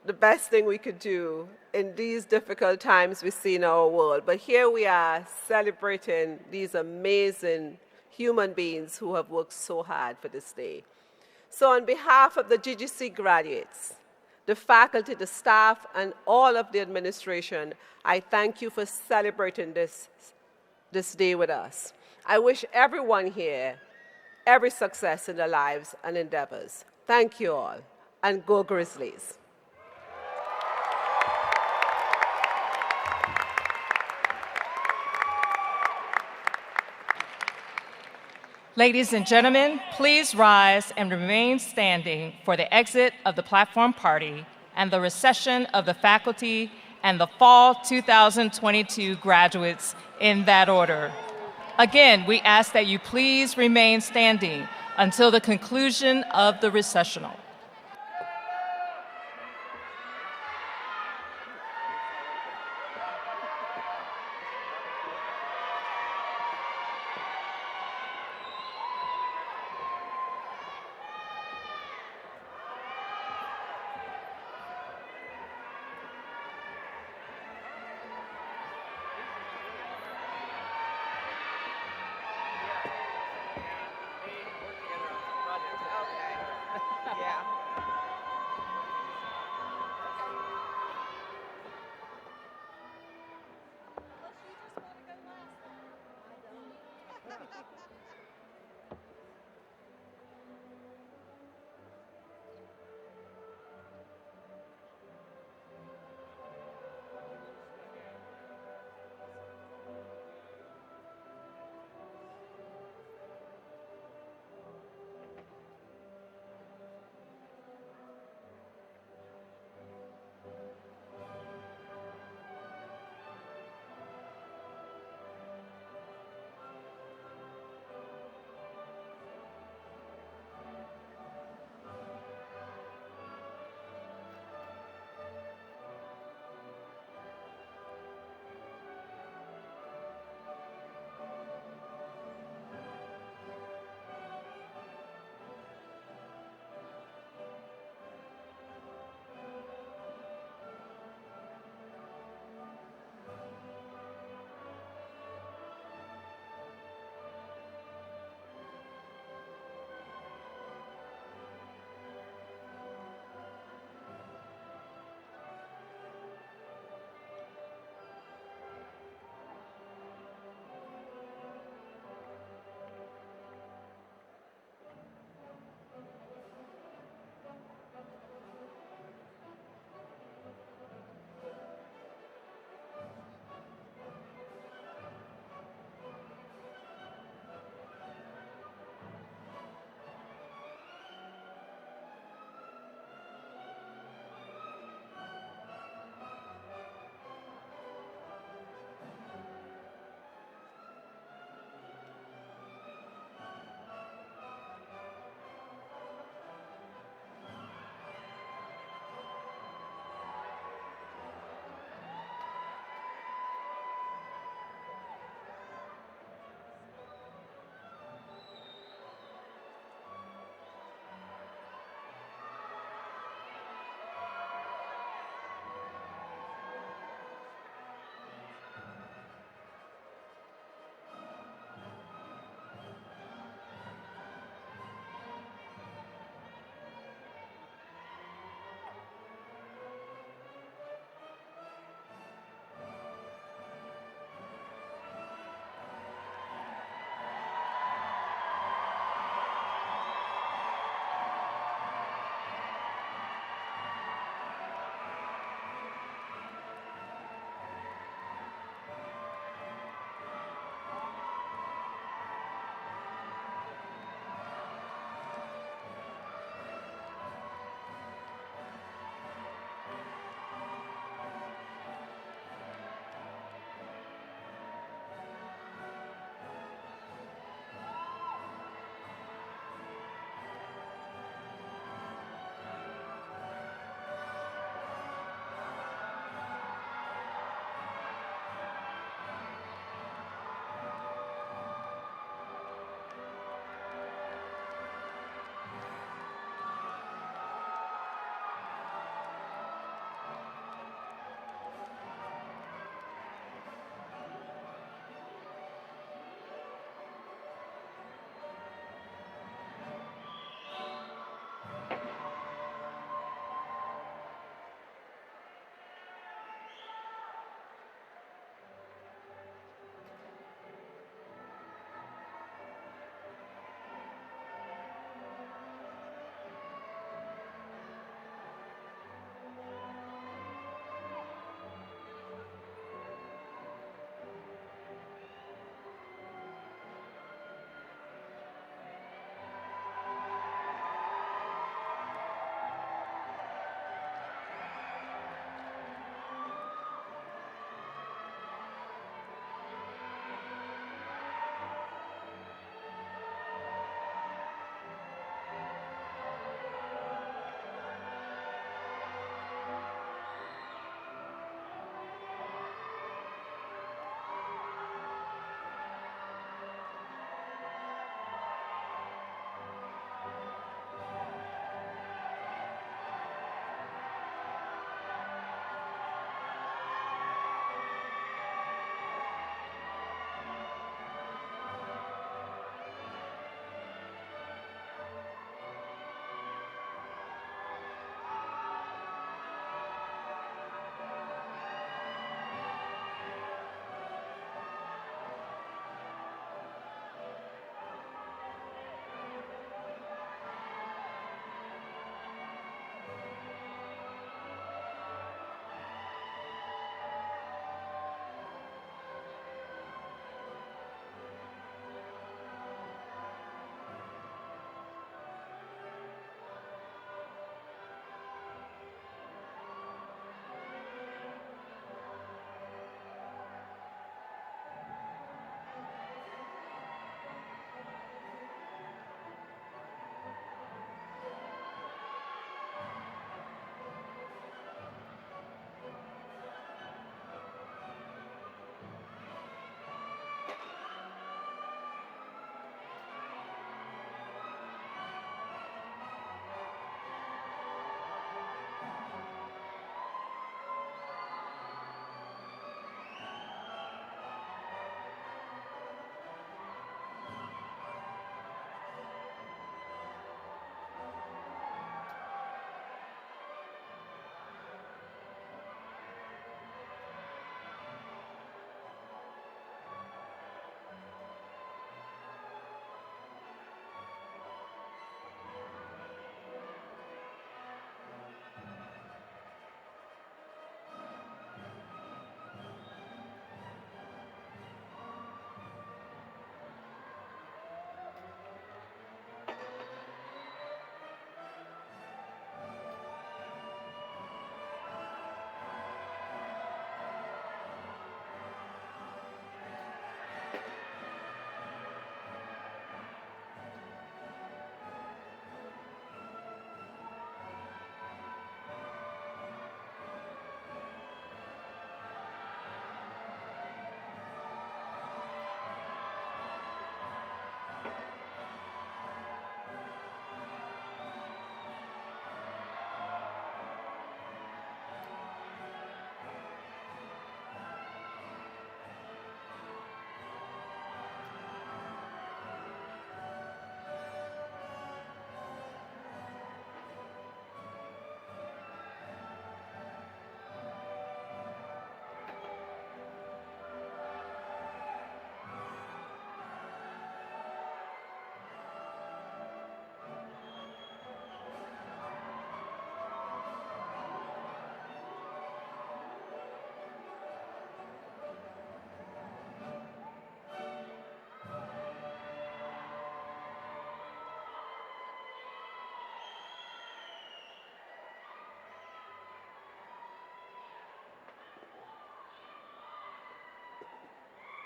the best thing we could do in these difficult times we see in our world. But here we are celebrating these amazing human beings who have worked so hard for this day. So on behalf of the GGC graduates, the faculty, the staff, and all of the administration, I thank you for celebrating this day with us. I wish everyone here every success in their lives and endeavors. Thank you all, and go Grizzlies. Ladies and gentlemen, please rise and remain standing for the exit of the platform party and the recession of the faculty and the fall 2022 graduates in that order. Again, we ask that you please remain standing until the conclusion of the recessional.